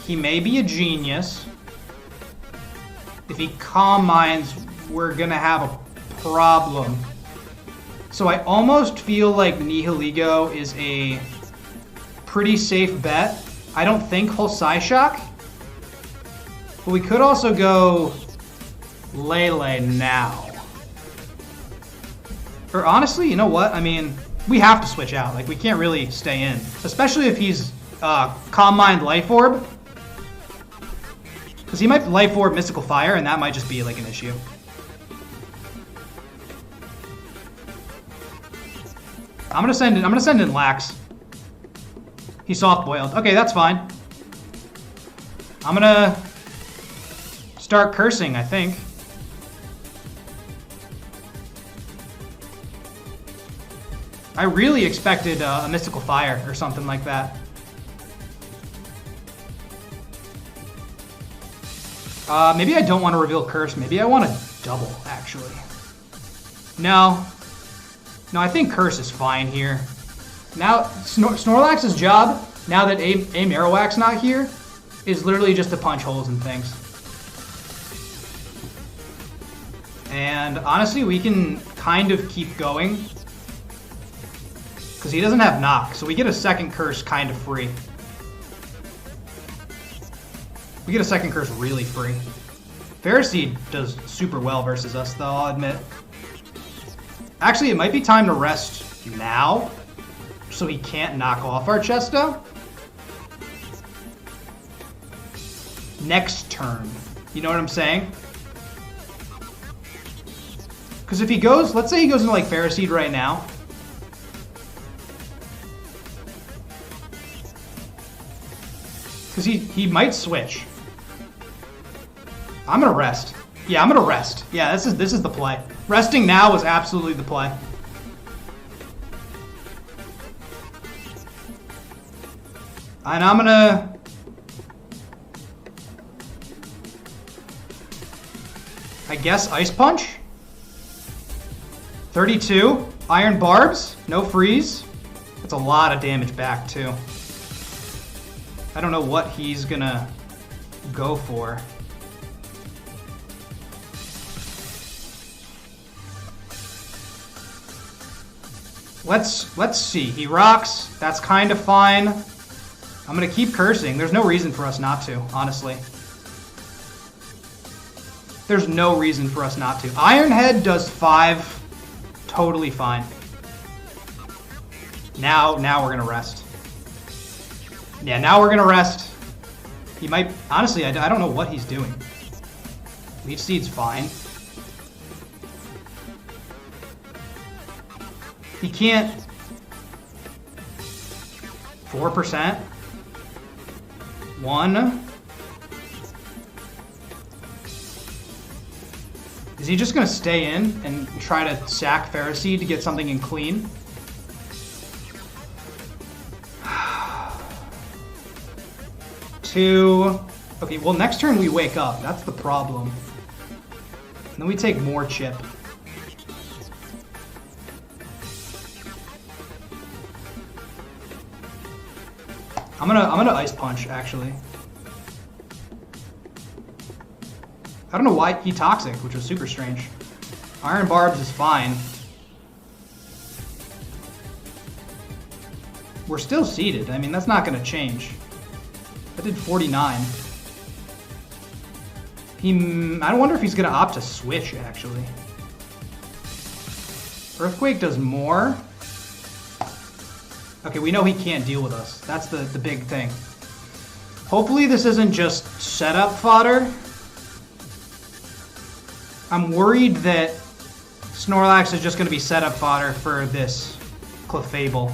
he may be a genius. If he Calm Minds, we're gonna have a problem. So I almost feel like Nihilego is a pretty safe bet. I don't think he'll Psyshock. But we could also go Lele now. Or honestly, you know what? I mean, we have to switch out. Like, we can't really stay in. Especially if he's Calm Mind Life Orb. Because he might Life Orb Mystical Fire, and that might just be like an issue. I'm gonna send in Lax. He's soft boiled. Okay, that's fine. I'm gonna start cursing, I think. I really expected a Mystical Fire or something like that. Maybe I don't want to reveal Curse. Maybe I want to double, actually. No, I think Curse is fine here. Now, Snorlax's job, now that A Marowak's not here, is literally just to punch holes in things. And honestly, we can kind of keep going. Because he doesn't have Knock, so we get a second Curse kind of free. We get a second Curse really free. Ferroseed does super well versus us, though, I'll admit. Actually, it might be time to rest now, so he can't knock off our Chesto. Next turn. You know what I'm saying? Because if he goes, let's say he goes into like Ferroseed right now. Because he might switch. I'm gonna rest. Yeah, I'm gonna rest. Yeah, this is the play. Resting now is absolutely the play. And I'm gonna... I guess Ice Punch? 32. Iron Barbs. No freeze. That's a lot of damage back, too. I don't know what he's gonna go for. Let's see. He rocks. That's kind of fine. I'm gonna keep cursing. There's no reason for us not to, honestly. There's no reason for us not to. Iron Head does 5. Totally fine. Now we're gonna rest. Yeah, now we're gonna rest. He might... Honestly, I don't know what he's doing. Leech Seed's fine. He can't... 4%? 1? Is he just gonna stay in and try to sack Ferroseed to get something in clean? 2. Okay, well, next turn we wake up. That's the problem. And then we take more chip. I'm gonna ice punch, actually. I don't know why he toxic, which was super strange. Iron Barbs is fine. We're still seated. I mean, that's not gonna change. I did 49. I wonder if he's gonna opt to switch, actually. Earthquake does more. Okay, we know he can't deal with us. That's the big thing. Hopefully this isn't just setup fodder. I'm worried that Snorlax is just going to be setup fodder for this Clefable.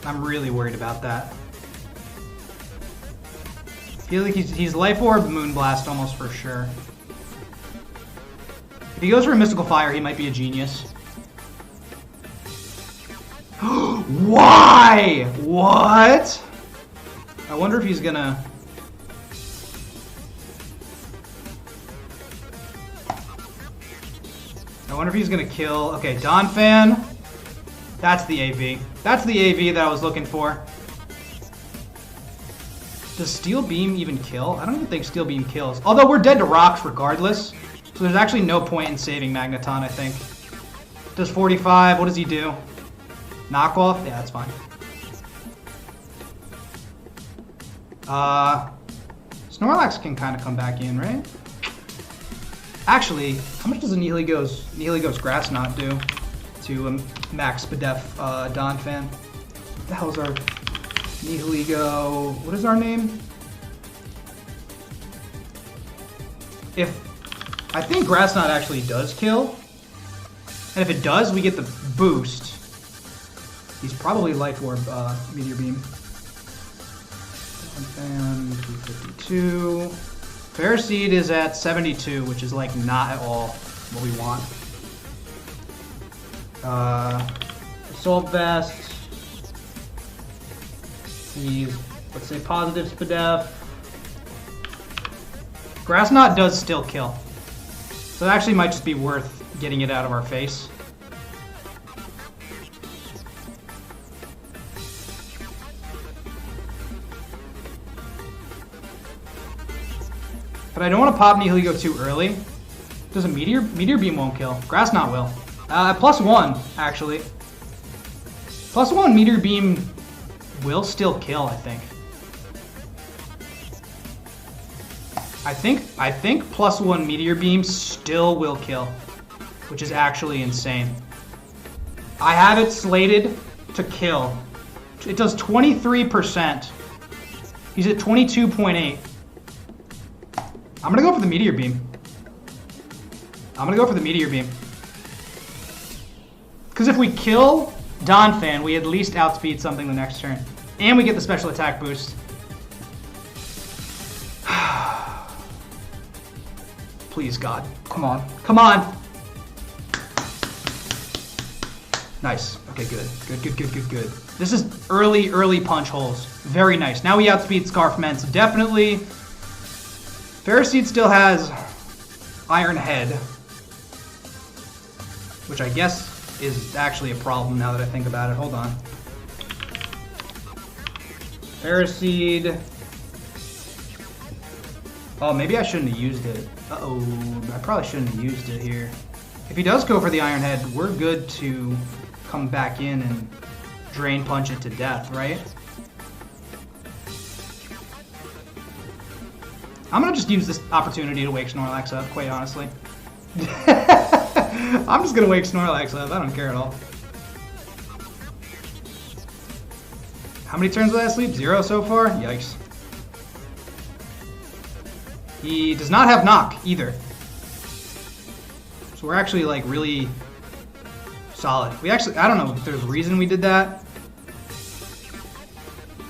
I'm really worried about that. I feel like he's Life Orb, Moonblast almost for sure. If he goes for a Mystical Fire, he might be a genius. Why? What? I wonder if he's gonna... kill... Okay, Donphan. That's the AV. That's the AV that I was looking for. Does Steel Beam even kill? I don't even think Steel Beam kills. Although we're dead to rocks regardless. So there's actually no point in saving Magneton, I think. Does 45, what does he do? Knockoff? Yeah, that's fine. Snorlax can kind of come back in, right? Actually, how much does a Nihilego Grass Knot do to max Spadef Donphan? What the hell is our Nihilego? What is our name? I think Grass Knot actually does kill. And if it does, we get the boost. He's probably Life Orb Meteor Beam. And 252. Ferroseed is at 72, which is like not at all what we want. Assault Vest. He's, let's say, positive Spadef. Grass Knot does still kill. So it actually might just be worth getting it out of our face. But I don't want to pop Nihilego too early. Does a Meteor Beam won't kill. Grass Knot will. +1, actually. +1 Meteor Beam will still kill, I think. I think +1 Meteor Beam still will kill, which is actually insane. I have it slated to kill. It does 23%. He's at 22.8. I'm gonna go for the Meteor Beam. Because if we kill Donphan, we at least outspeed something the next turn. And we get the special attack boost. Please, God. Come on. Come on! Nice. Okay, good. Good. This is early punch holes. Very nice. Now we outspeed Scarfments. Definitely. Ferroseed still has Iron Head, which I guess is actually a problem now that I think about it. Hold on. Ferroseed. Oh, maybe I shouldn't have used it. Uh-oh, I probably shouldn't have used it here. If he does go for the Iron Head, we're good to come back in and Drain Punch it to death, right? I'm gonna just use this opportunity to wake Snorlax up, quite honestly. I'm just gonna wake Snorlax up, I don't care at all. How many turns will I sleep? 0 so far? Yikes. He does not have knock either. So we're actually like really solid. We actually, I don't know if there's a reason we did that.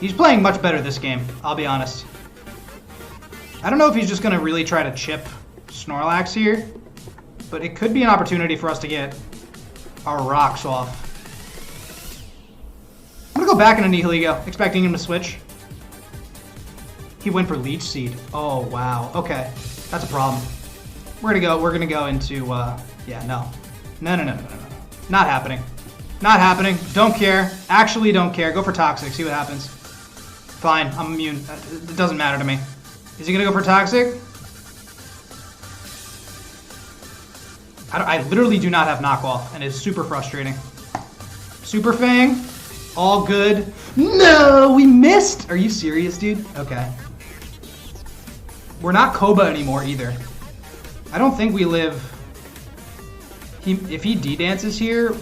He's playing much better this game, I'll be honest. I don't know if he's just gonna really try to chip Snorlax here, but it could be an opportunity for us to get our rocks off. go back in a Nihilego, expecting him to switch. He went for Leech Seed. Oh, wow. Okay. That's a problem. We're gonna go into, yeah, no. No. Not happening. Not happening. Don't care. Actually don't care. Go for Toxic. See what happens. Fine. I'm immune. It doesn't matter to me. Is he gonna go for Toxic? I literally do not have knockoff, and it's super frustrating. Super Fang. All good. No, we missed. Are you serious, dude? Okay. We're not Koba anymore either. I don't think we live. If he D-dances here,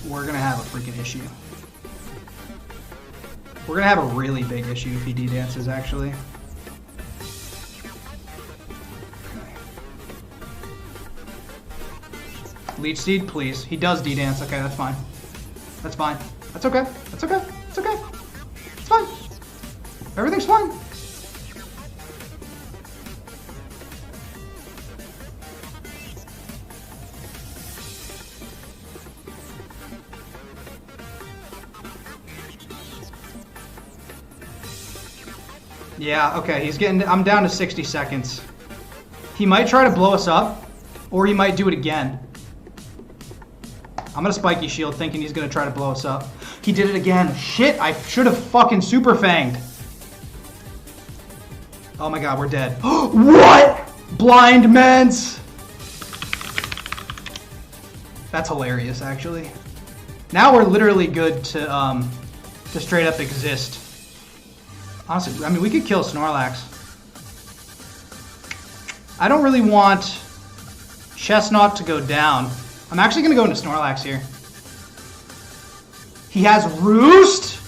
we're gonna have a freaking issue. We're gonna have a really big issue if he D-dances, actually. Leech Seed, please. He does D-dance. Okay, that's fine. That's fine. That's okay. That's okay. It's okay. It's fine. Everything's fine. Yeah, okay, he's getting, I'm down to 60 seconds. He might try to blow us up, or he might do it again. I'm gonna Spiky Shield thinking he's gonna try to blow us up. He did it again. Shit, I should have fucking Super Fanged. Oh my god, we're dead. What? Blind Mence! That's hilarious, actually. Now we're literally good to straight up exist. Honestly, I mean, we could kill Snorlax. I don't really want Chestnut to go down. I'm actually going to go into Snorlax here. He has Roost?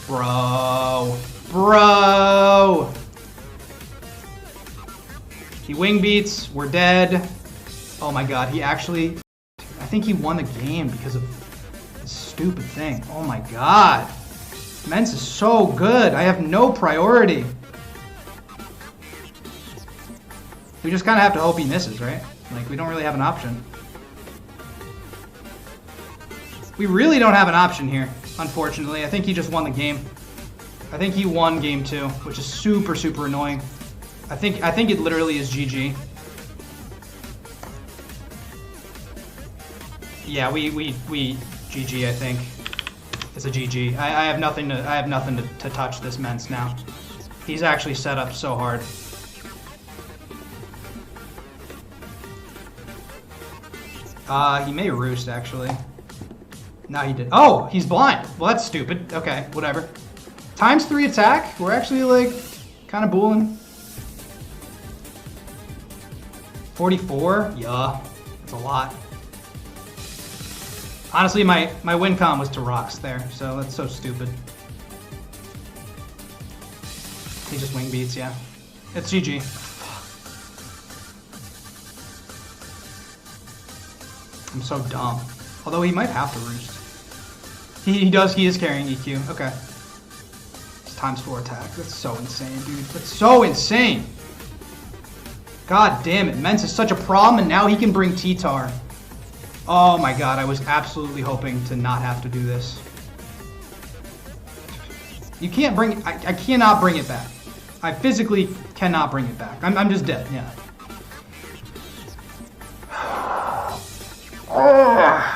Bro. Bro. He Wing Beats. We're dead. Oh my god, he actually... I think he won the game because of this stupid thing. Oh my god. Mence is so good. I have no priority. We just kind of have to hope he misses, right? Like, we don't really have an option. We really don't have an option here, unfortunately. I think he just won the game. I think he won game 2, which is super, super annoying. I think it literally is GG. Yeah, we GG, I think. It's a GG. I have nothing to touch this Mence now. He's actually set up so hard. He may Roost, actually. No, he did. Oh, he's blind. Well, that's stupid. Okay, whatever. Times 3 attack. We're actually, like, kind of booling. 44? Yeah, that's a lot. Honestly, my win con was to Rocks there, so that's so stupid. He just Wing Beats, yeah. It's GG. I'm so dumb. Although he might have to Roost. He is carrying EQ. Okay. It's times 4 attack. That's so insane, dude. That's so insane! God damn it. Mence is such a problem, and now he can bring T-Tar. Oh my god, I was absolutely hoping to not have to do this. You can't bring it. I cannot bring it back. I physically cannot bring it back. I'm just dead, yeah.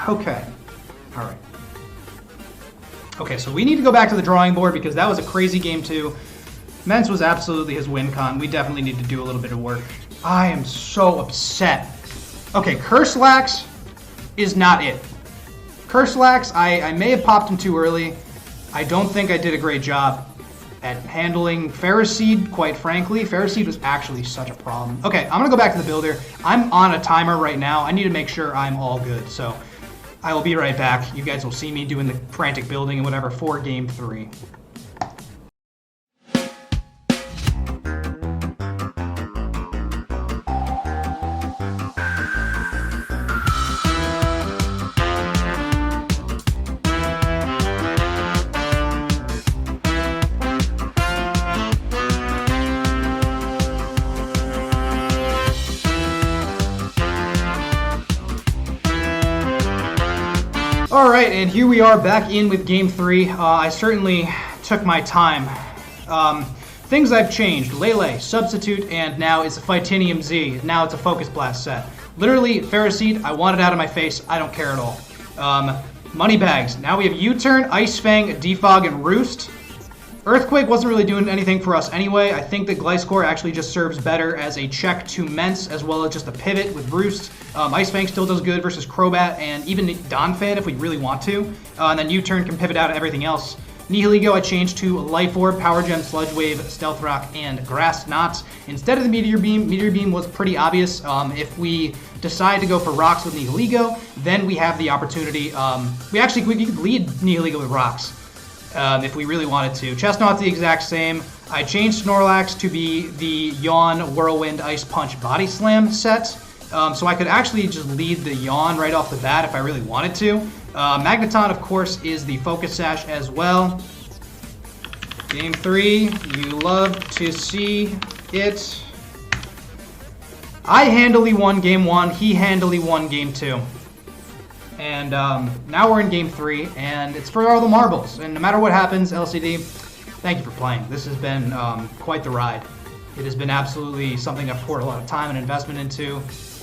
Okay. Alright. Okay, so we need to go back to the drawing board because that was a crazy game too. Mence was absolutely his win con. We definitely need to do a little bit of work. I am so upset. Okay, Curselax is not it. Curselax, I may have popped him too early. I don't think I did a great job at handling Ferroseed, quite frankly. Ferroseed was actually such a problem. Okay, I'm gonna go back to the builder. I'm on a timer right now. I need to make sure I'm all good, so I will be right back. You guys will see me doing the frantic building and whatever for game 3. All right, and here we are back in with Game 3. I certainly took my time. Things I've changed: Lele, Substitute, and now it's a Phytanium Z. Now it's a Focus Blast set. Literally, Ferroseed, I want it out of my face. I don't care at all. Money bags. Now we have U-Turn, Ice Fang, Defog, and Roost. Earthquake wasn't really doing anything for us anyway. I think that Gliscor actually just serves better as a check to Mence, as well as just a pivot with Roost. Ice Fang still does good versus Crobat, and even Donphan if we really want to. And then U-Turn can pivot out of everything else. Nihilego I changed to Life Orb, Power Gem, Sludge Wave, Stealth Rock, and Grass Knot. Instead of the Meteor Beam was pretty obvious. If we decide to go for Rocks with Nihilego, then we have the opportunity. We could lead Nihilego with Rocks if we really wanted to. Chestnut's the exact same. I changed Snorlax to be the Yawn, Whirlwind, Ice Punch, Body Slam set. So I could actually just lead the Yawn right off the bat if I really wanted to. Magneton, of course, is the Focus Sash as well. Game 3, you love to see it. I handily won Game 1, he handily won Game 2. And now we're in Game 3, and it's for all the marbles. And no matter what happens, LCD, thank you for playing. This has been quite the ride. It has been absolutely something I've poured a lot of time and investment into,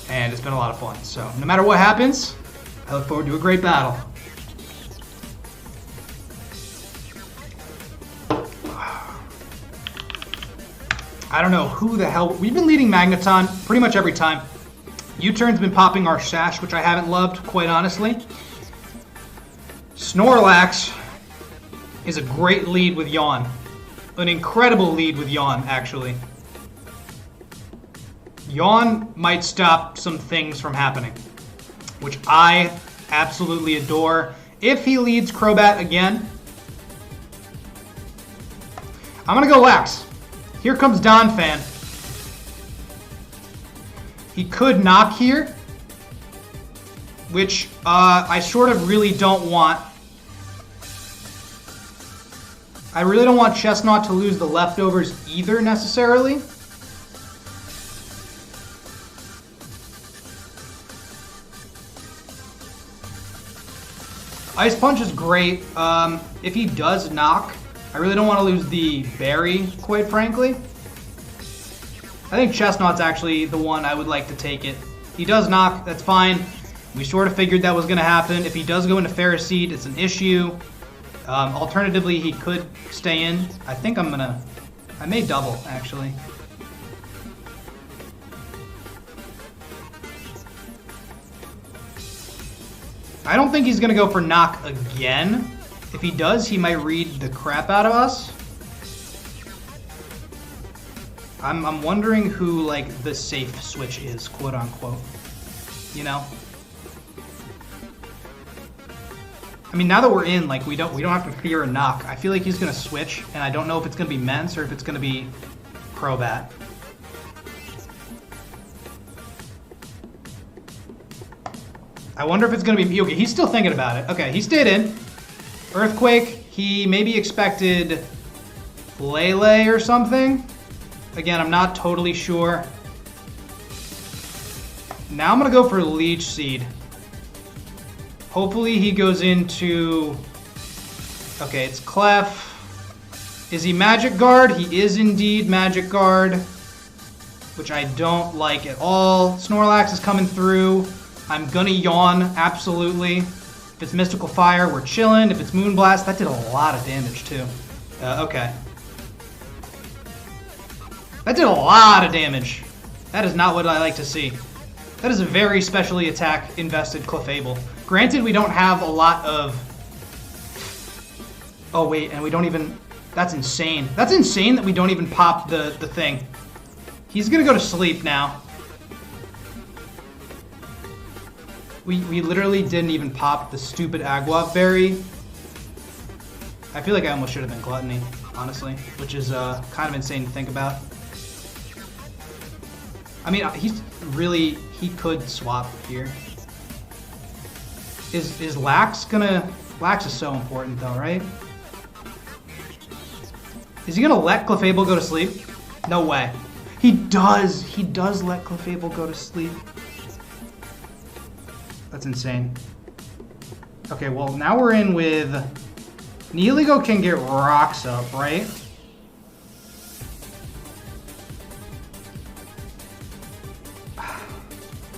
and it's been a lot of fun. So no matter what happens, I look forward to a great battle. I don't know who the hell... We've been leading Magneton pretty much every time. U-Turn's been popping our Sash, which I haven't loved, quite honestly. Snorlax is a great lead with Yawn. An incredible lead with Yawn, actually. Yawn might stop some things from happening, which I absolutely adore. If he leads Crobat again, I'm going to go Lax. Here comes Donphan. He could knock here, which I sort of really don't want. I really don't want Chestnut to lose the leftovers either, necessarily. Ice Punch is great. If he does knock, I really don't want to lose the berry, quite frankly. I think Chestnut's actually the one I would like to take it. He does knock, that's fine. We sort of figured that was going to happen. If he does go into Ferroseed, it's an issue. Alternatively, he could stay in. I think I may double, actually. I don't think he's going to go for knock again. If he does, he might read the crap out of us. I'm wondering who, like, the safe switch is, quote unquote. You know? I mean, now that we're in, like, we don't have to fear a knock. I feel like he's gonna switch, and I don't know if it's gonna be Mence or if it's gonna be Crobat. I wonder if it's gonna be... Okay, he's still thinking about it. Okay, he stayed in. Earthquake, he maybe expected Lele or something. Again, I'm not totally sure. Now I'm going to go for Leech Seed. Hopefully he goes into... Okay, it's Clef. Is he Magic Guard? He is indeed Magic Guard, which I don't like at all. Snorlax is coming through. I'm going to Yawn, absolutely. If it's Mystical Fire, we're chilling. If it's Moonblast, that did a lot of damage too. Okay. That did a lot of damage. That is not what I like to see. That is a very specially attack-invested Clefable. Granted, we don't have a lot of... Oh, wait, and we don't even... That's insane. That's insane that we don't even pop the thing. He's gonna go to sleep now. We literally didn't even pop the stupid Aguav Berry. I feel like I almost should have been Gluttony, honestly, which is kind of insane to think about. I mean, he could swap here. Is Lax gonna... Lax is so important though, right? Is he gonna let Clefable go to sleep? No way. He does let Clefable go to sleep. That's insane. Okay, well, now we're in with... Nihiligo can get rocks up, right?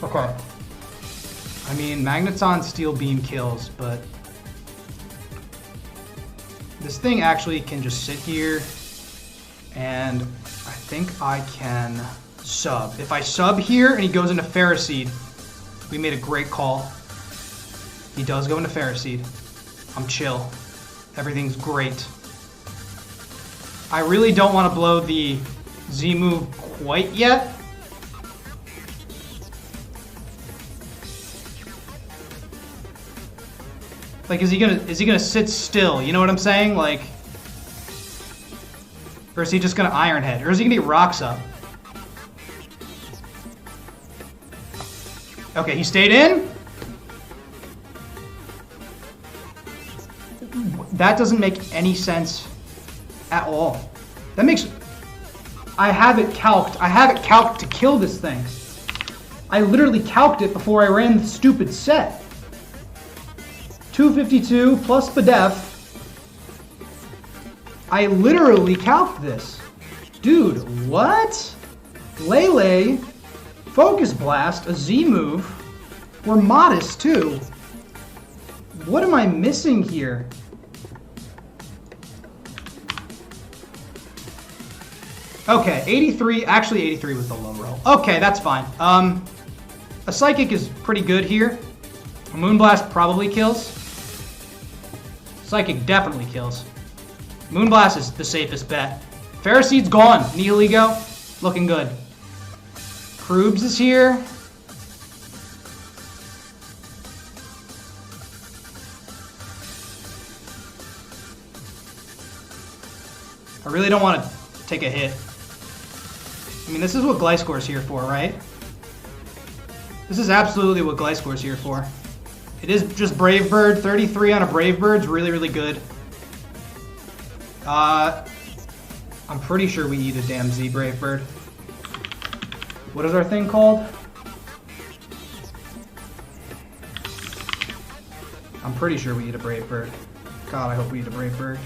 Okay. I mean, Magneton Steel Beam kills, but... This thing actually can just sit here, and I think I can sub. If I sub here and he goes into Ferroseed, we made a great call. He does go into Ferroseed. I'm chill. Everything's great. I really don't want to blow the Z move quite yet. Like, is he gonna sit still? You know what I'm saying? Like, or is he just gonna Iron Head? Or is he gonna get rocks up? Okay, he stayed in. That doesn't make any sense at all. That makes... I have it calced. I have it calced to kill this thing. I literally calced it before I ran the stupid set. 252 plus Spadef. I literally calced this. Dude, what? Lele, Focus Blast, a Z move. We're modest too. What am I missing here? Okay, 83. Actually, 83 was the low roll. Okay, that's fine. A Psychic is pretty good here. A Moonblast probably kills. Psychic definitely kills. Moonblast is the safest bet. Ferroseed's gone. Nihiligo, looking good. Krubs is here. I really don't want to take a hit. I mean, this is what Gliscor's here for, right? This is absolutely what Gliscor's here for. It is just Brave Bird. 33 on a Brave Bird's really, really good. I'm pretty sure we eat a damn Z Brave Bird. What is our thing called? I'm pretty sure we eat a Brave Bird. God, I hope we eat a Brave Bird.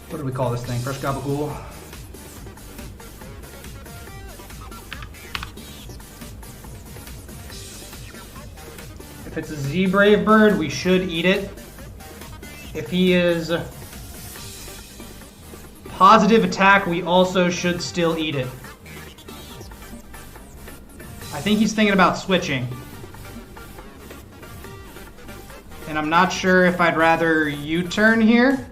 What do we call this thing? Fresh Gabagool? If it's a Z Brave Bird, we should eat it. If he is positive attack, we also should still eat it. I think he's thinking about switching. And I'm not sure if I'd rather U-turn here.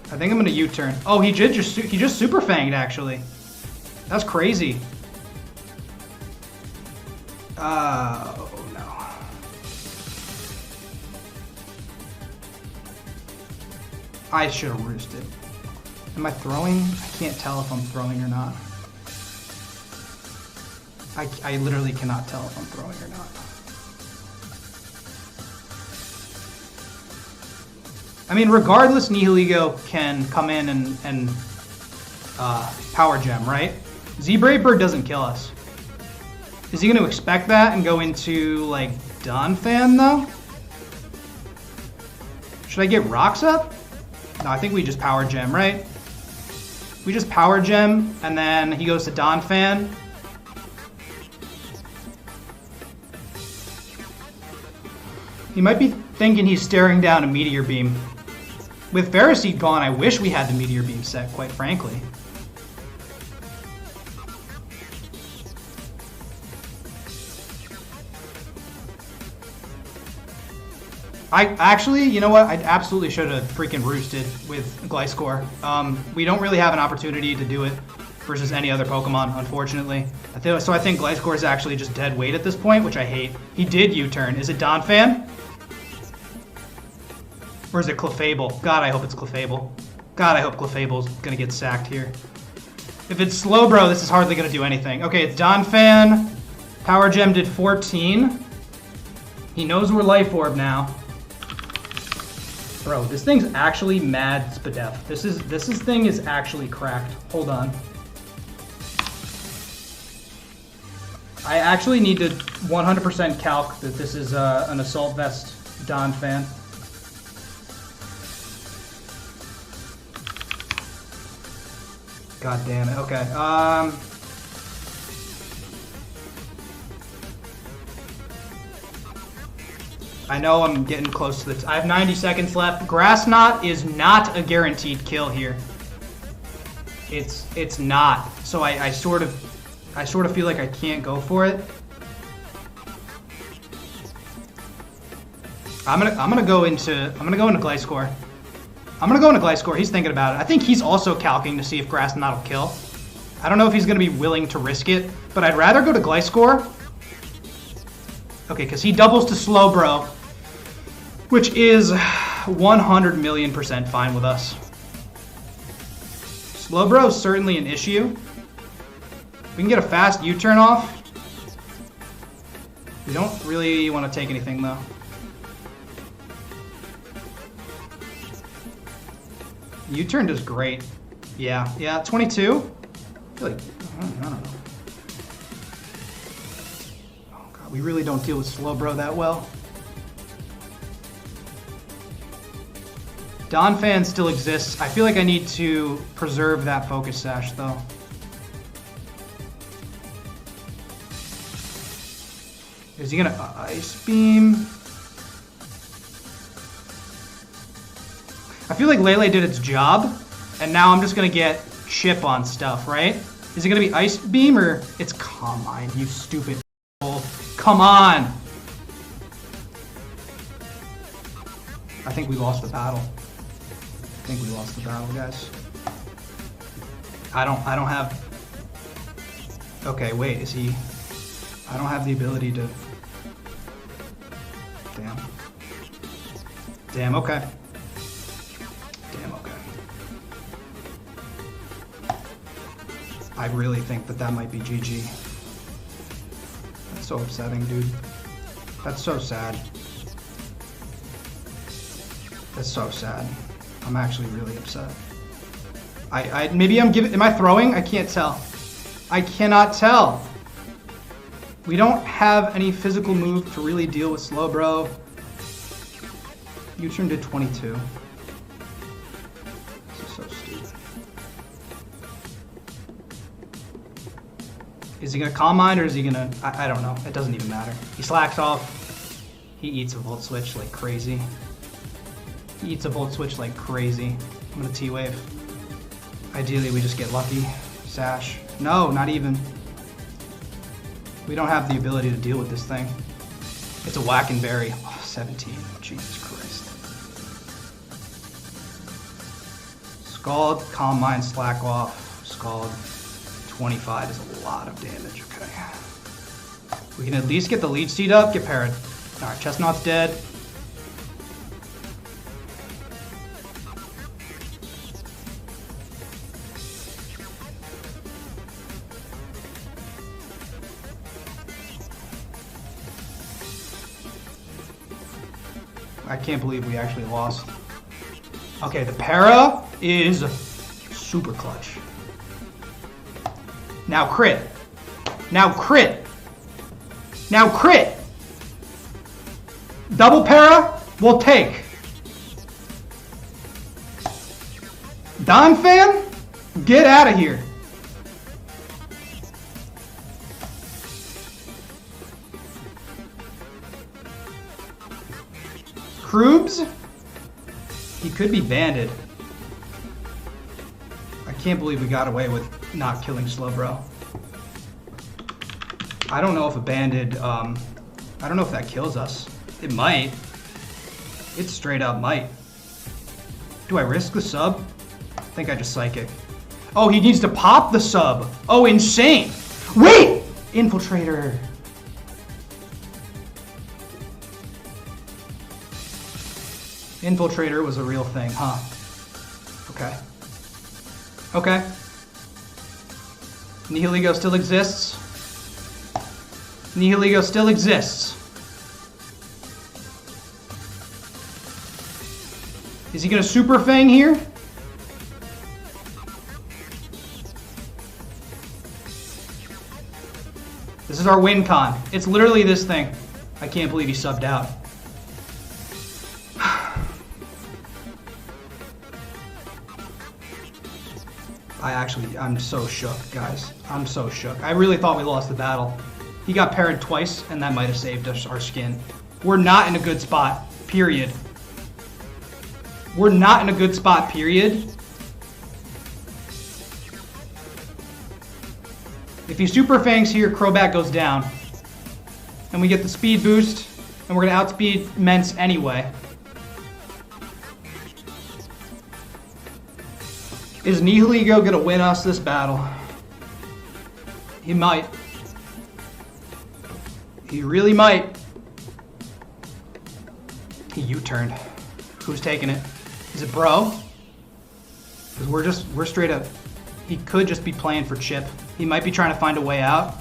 I think I'm gonna U-turn. Oh, he just Super Fanged actually. That's crazy. Oh no. I should have roosted. Am I throwing? I can't tell if I'm throwing or not. I literally cannot tell if I'm throwing or not. I mean, regardless, Nihiligo can come in and Power Gem, right? Z-Brave Bird doesn't kill us. Is he going to expect that and go into, like, Donphan, though? Should I get rocks up? No, I think we just Power Gem, right? We just Power Gem, and then he goes to Donphan. He might be thinking he's staring down a Meteor Beam. With Ferroseed gone, I wish we had the Meteor Beam set, quite frankly. Actually, you know what? I absolutely should have freaking roosted with Gliscor. We don't really have an opportunity to do it versus any other Pokemon, unfortunately. So I think Gliscor is actually just dead weight at this point, which I hate. He did U-turn. Is it Donphan? Or is it Clefable? God, I hope it's Clefable. God, I hope Clefable's gonna get sacked here. If it's Slowbro, this is hardly gonna do anything. Okay, it's Donphan. Power Gem did 14. He knows we're Life Orb now. Bro, this thing's actually mad Spadef. This thing is actually cracked. Hold on. I actually need to 100% calc that this is an Assault Vest Don fan. God damn it. Okay. I know I'm getting close to the... I have 90 seconds left. Grass Knot is not a guaranteed kill here. It's not. So I sort of feel like I can't go for it. I'm gonna go into Gliscor. I'm gonna go into Gliscor. He's thinking about it. I think he's also calcing to see if Grass Knot will kill. I don't know if he's gonna be willing to risk it, but I'd rather go to Gliscor. Okay, because he doubles to Slowbro, which is 100,000,000% fine with us. Slowbro is certainly an issue. We can get a fast U-turn off. We don't really want to take anything though. U-turn does great. Yeah, 22. I feel like, I don't know. Oh god, we really don't deal with Slowbro that well. Don Fan still exists. I feel like I need to preserve that Focus Sash though. Is he gonna Ice Beam? I feel like Lele did its job, and now I'm just gonna get chip on stuff, right? Is it gonna be Ice Beam or it's Calm Mind, you stupid asshole. Come on! I think we lost the battle. I think we lost the battle, guys. I don't have... Okay, wait, is he... I don't have the ability to... Damn, okay. Damn, okay. I really think that might be GG. That's so upsetting, dude. That's so sad. That's so sad. I'm actually really upset. Maybe I'm giving... Am I throwing? I can't tell. I cannot tell. We don't have any physical move to really deal with Slowbro. U-turn did 22. This is so stupid. Is he gonna Calm Mind or is he gonna... I don't know. It doesn't even matter. He slacks off. He eats a Volt Switch like crazy. He eats a Volt Switch like crazy. I'm gonna T-Wave. Ideally, we just get lucky. Sash. No, not even. We don't have the ability to deal with this thing. It's a Whack and Berry. Oh, 17. Jesus Christ. Scald, Calm Mind, Slack off. Scald. 25 is a lot of damage. Okay. We can at least get the lead seed up. Get parried. Alright, Chestnut's dead. I can't believe we actually lost. Okay, the para is super clutch. Now crit. Now crit. Now crit. Double para, we'll take. Don Fan, get out of here. Krubs? He could be banded. I can't believe we got away with not killing Slowbro. I don't know if a banded, I don't know if that kills us. It might. It straight up might. Do I risk the sub? I think I just Psychic. Oh, he needs to pop the sub. Oh, insane. Wait! Infiltrator. Infiltrator was a real thing, huh? Okay. Okay. Nihiligo still exists. Nihiligo still exists. Is he gonna Super Fang here? This is is our win con. It's literally this thing. I can't believe he subbed out. I'm so shook, guys. I'm so shook. I really thought we lost the battle. He got parried twice, and that might have saved us our skin. We're not in a good spot, period. We're not in a good spot, period. If he Super Fangs here, Crobat goes down. And we get the speed boost, and we're going to outspeed Mence anyway. Is Nihilego going to win us this battle? He might. He really might. He U-turned. Who's taking it? Is it Bro? Because we're straight up. He could just be playing for chip. He might be trying to find a way out.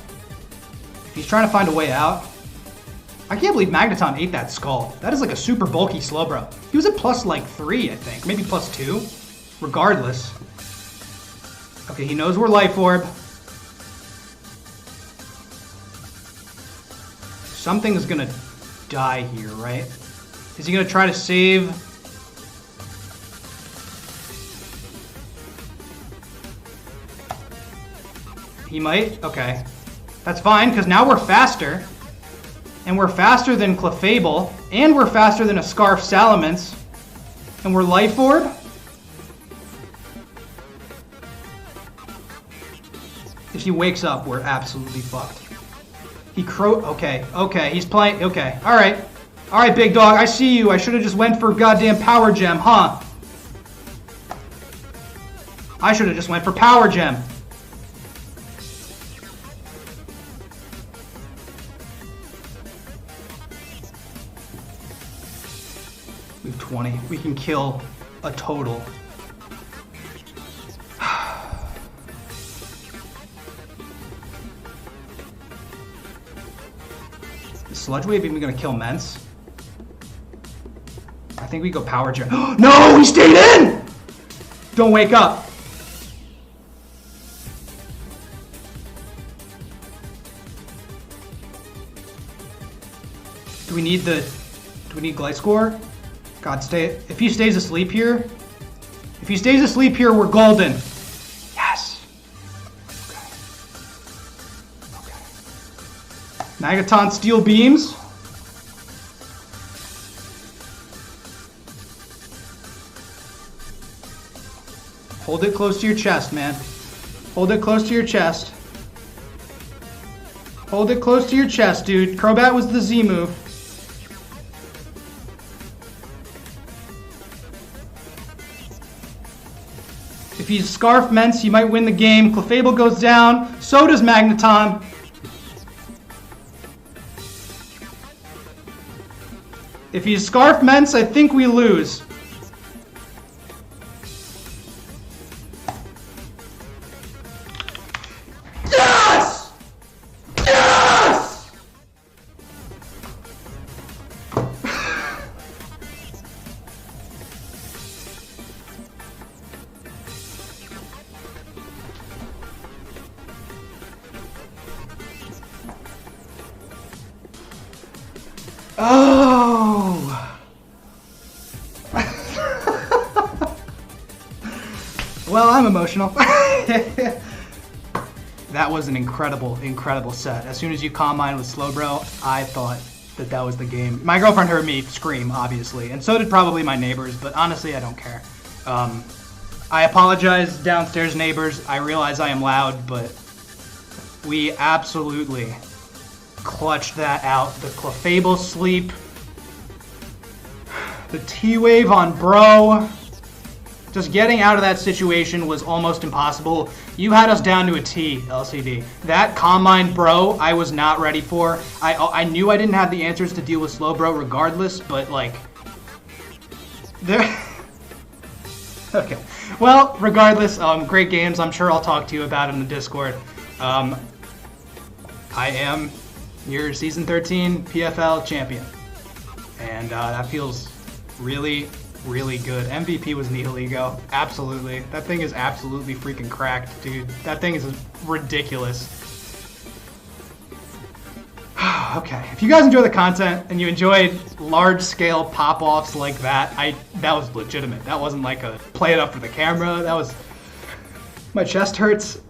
If he's trying to find a way out, I can't believe Magneton ate that skull. That is like a super bulky Slowbro. He was at plus like 3, I think. Maybe plus 2. Regardless. Okay, he knows we're Life Orb. Something's gonna die here, right? Is he gonna try to save? He might? Okay. That's fine, because now we're faster. And we're faster than Clefable. And we're faster than a Scarf Salamence. And we're Life Orb. If he wakes up, we're absolutely fucked. Okay, he's playing, okay, alright. Alright, big dog, I see you. I should have just went for goddamn Power Gem, huh? I should have just went for Power Gem. We have 20. We can kill a total. Sludge Wave even gonna kill Mence? I think we go Power Gem. No, he stayed in! Don't wake up. Do we need Gliscor? God, if he stays asleep here, we're golden. Yes. Okay. Magneton Steel Beams. Hold it close to your chest, man. Hold it close to your chest. Hold it close to your chest, dude. Crobat was the Z move. If he's Scarf Mence, he might win the game. Clefable goes down. So does Magneton. If he's Scarf Mence, I think we lose. Yes! Yes! Oh! Well, I'm emotional. That was an incredible, incredible set. As soon as you combined with Slowbro, I thought that was the game. My girlfriend heard me scream, obviously, and so did probably my neighbors, but honestly, I don't care. I apologize, downstairs neighbors. I realize I am loud, but we absolutely clutched that out. The Clefable sleep. The T-Wave on Bro. Just getting out of that situation was almost impossible. You had us down to a T, LCD. That Combine Bro, I was not ready for. I knew I didn't have the answers to deal with Slowbro regardless, but like... Okay. Well, regardless, great games. I'm sure I'll talk to you about it in the Discord. I am your Season 13 PFL champion. And that feels really, really good. MVP was Nihilego. Absolutely. That thing is absolutely freaking cracked, dude. That thing is ridiculous. Okay, if you guys enjoy the content and you enjoyed large-scale pop-offs like that, that was legitimate. That wasn't like a play it up for the camera. That was... My chest hurts.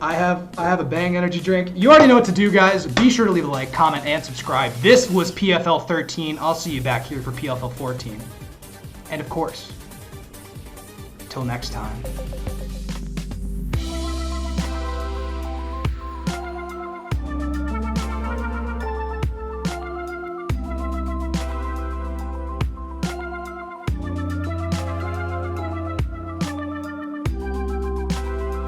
I have a Bang energy drink. You already know what to do, guys. Be sure to leave a like, comment, and subscribe. This was PFL13. I'll see you back here for PFL14. And of course, till next time.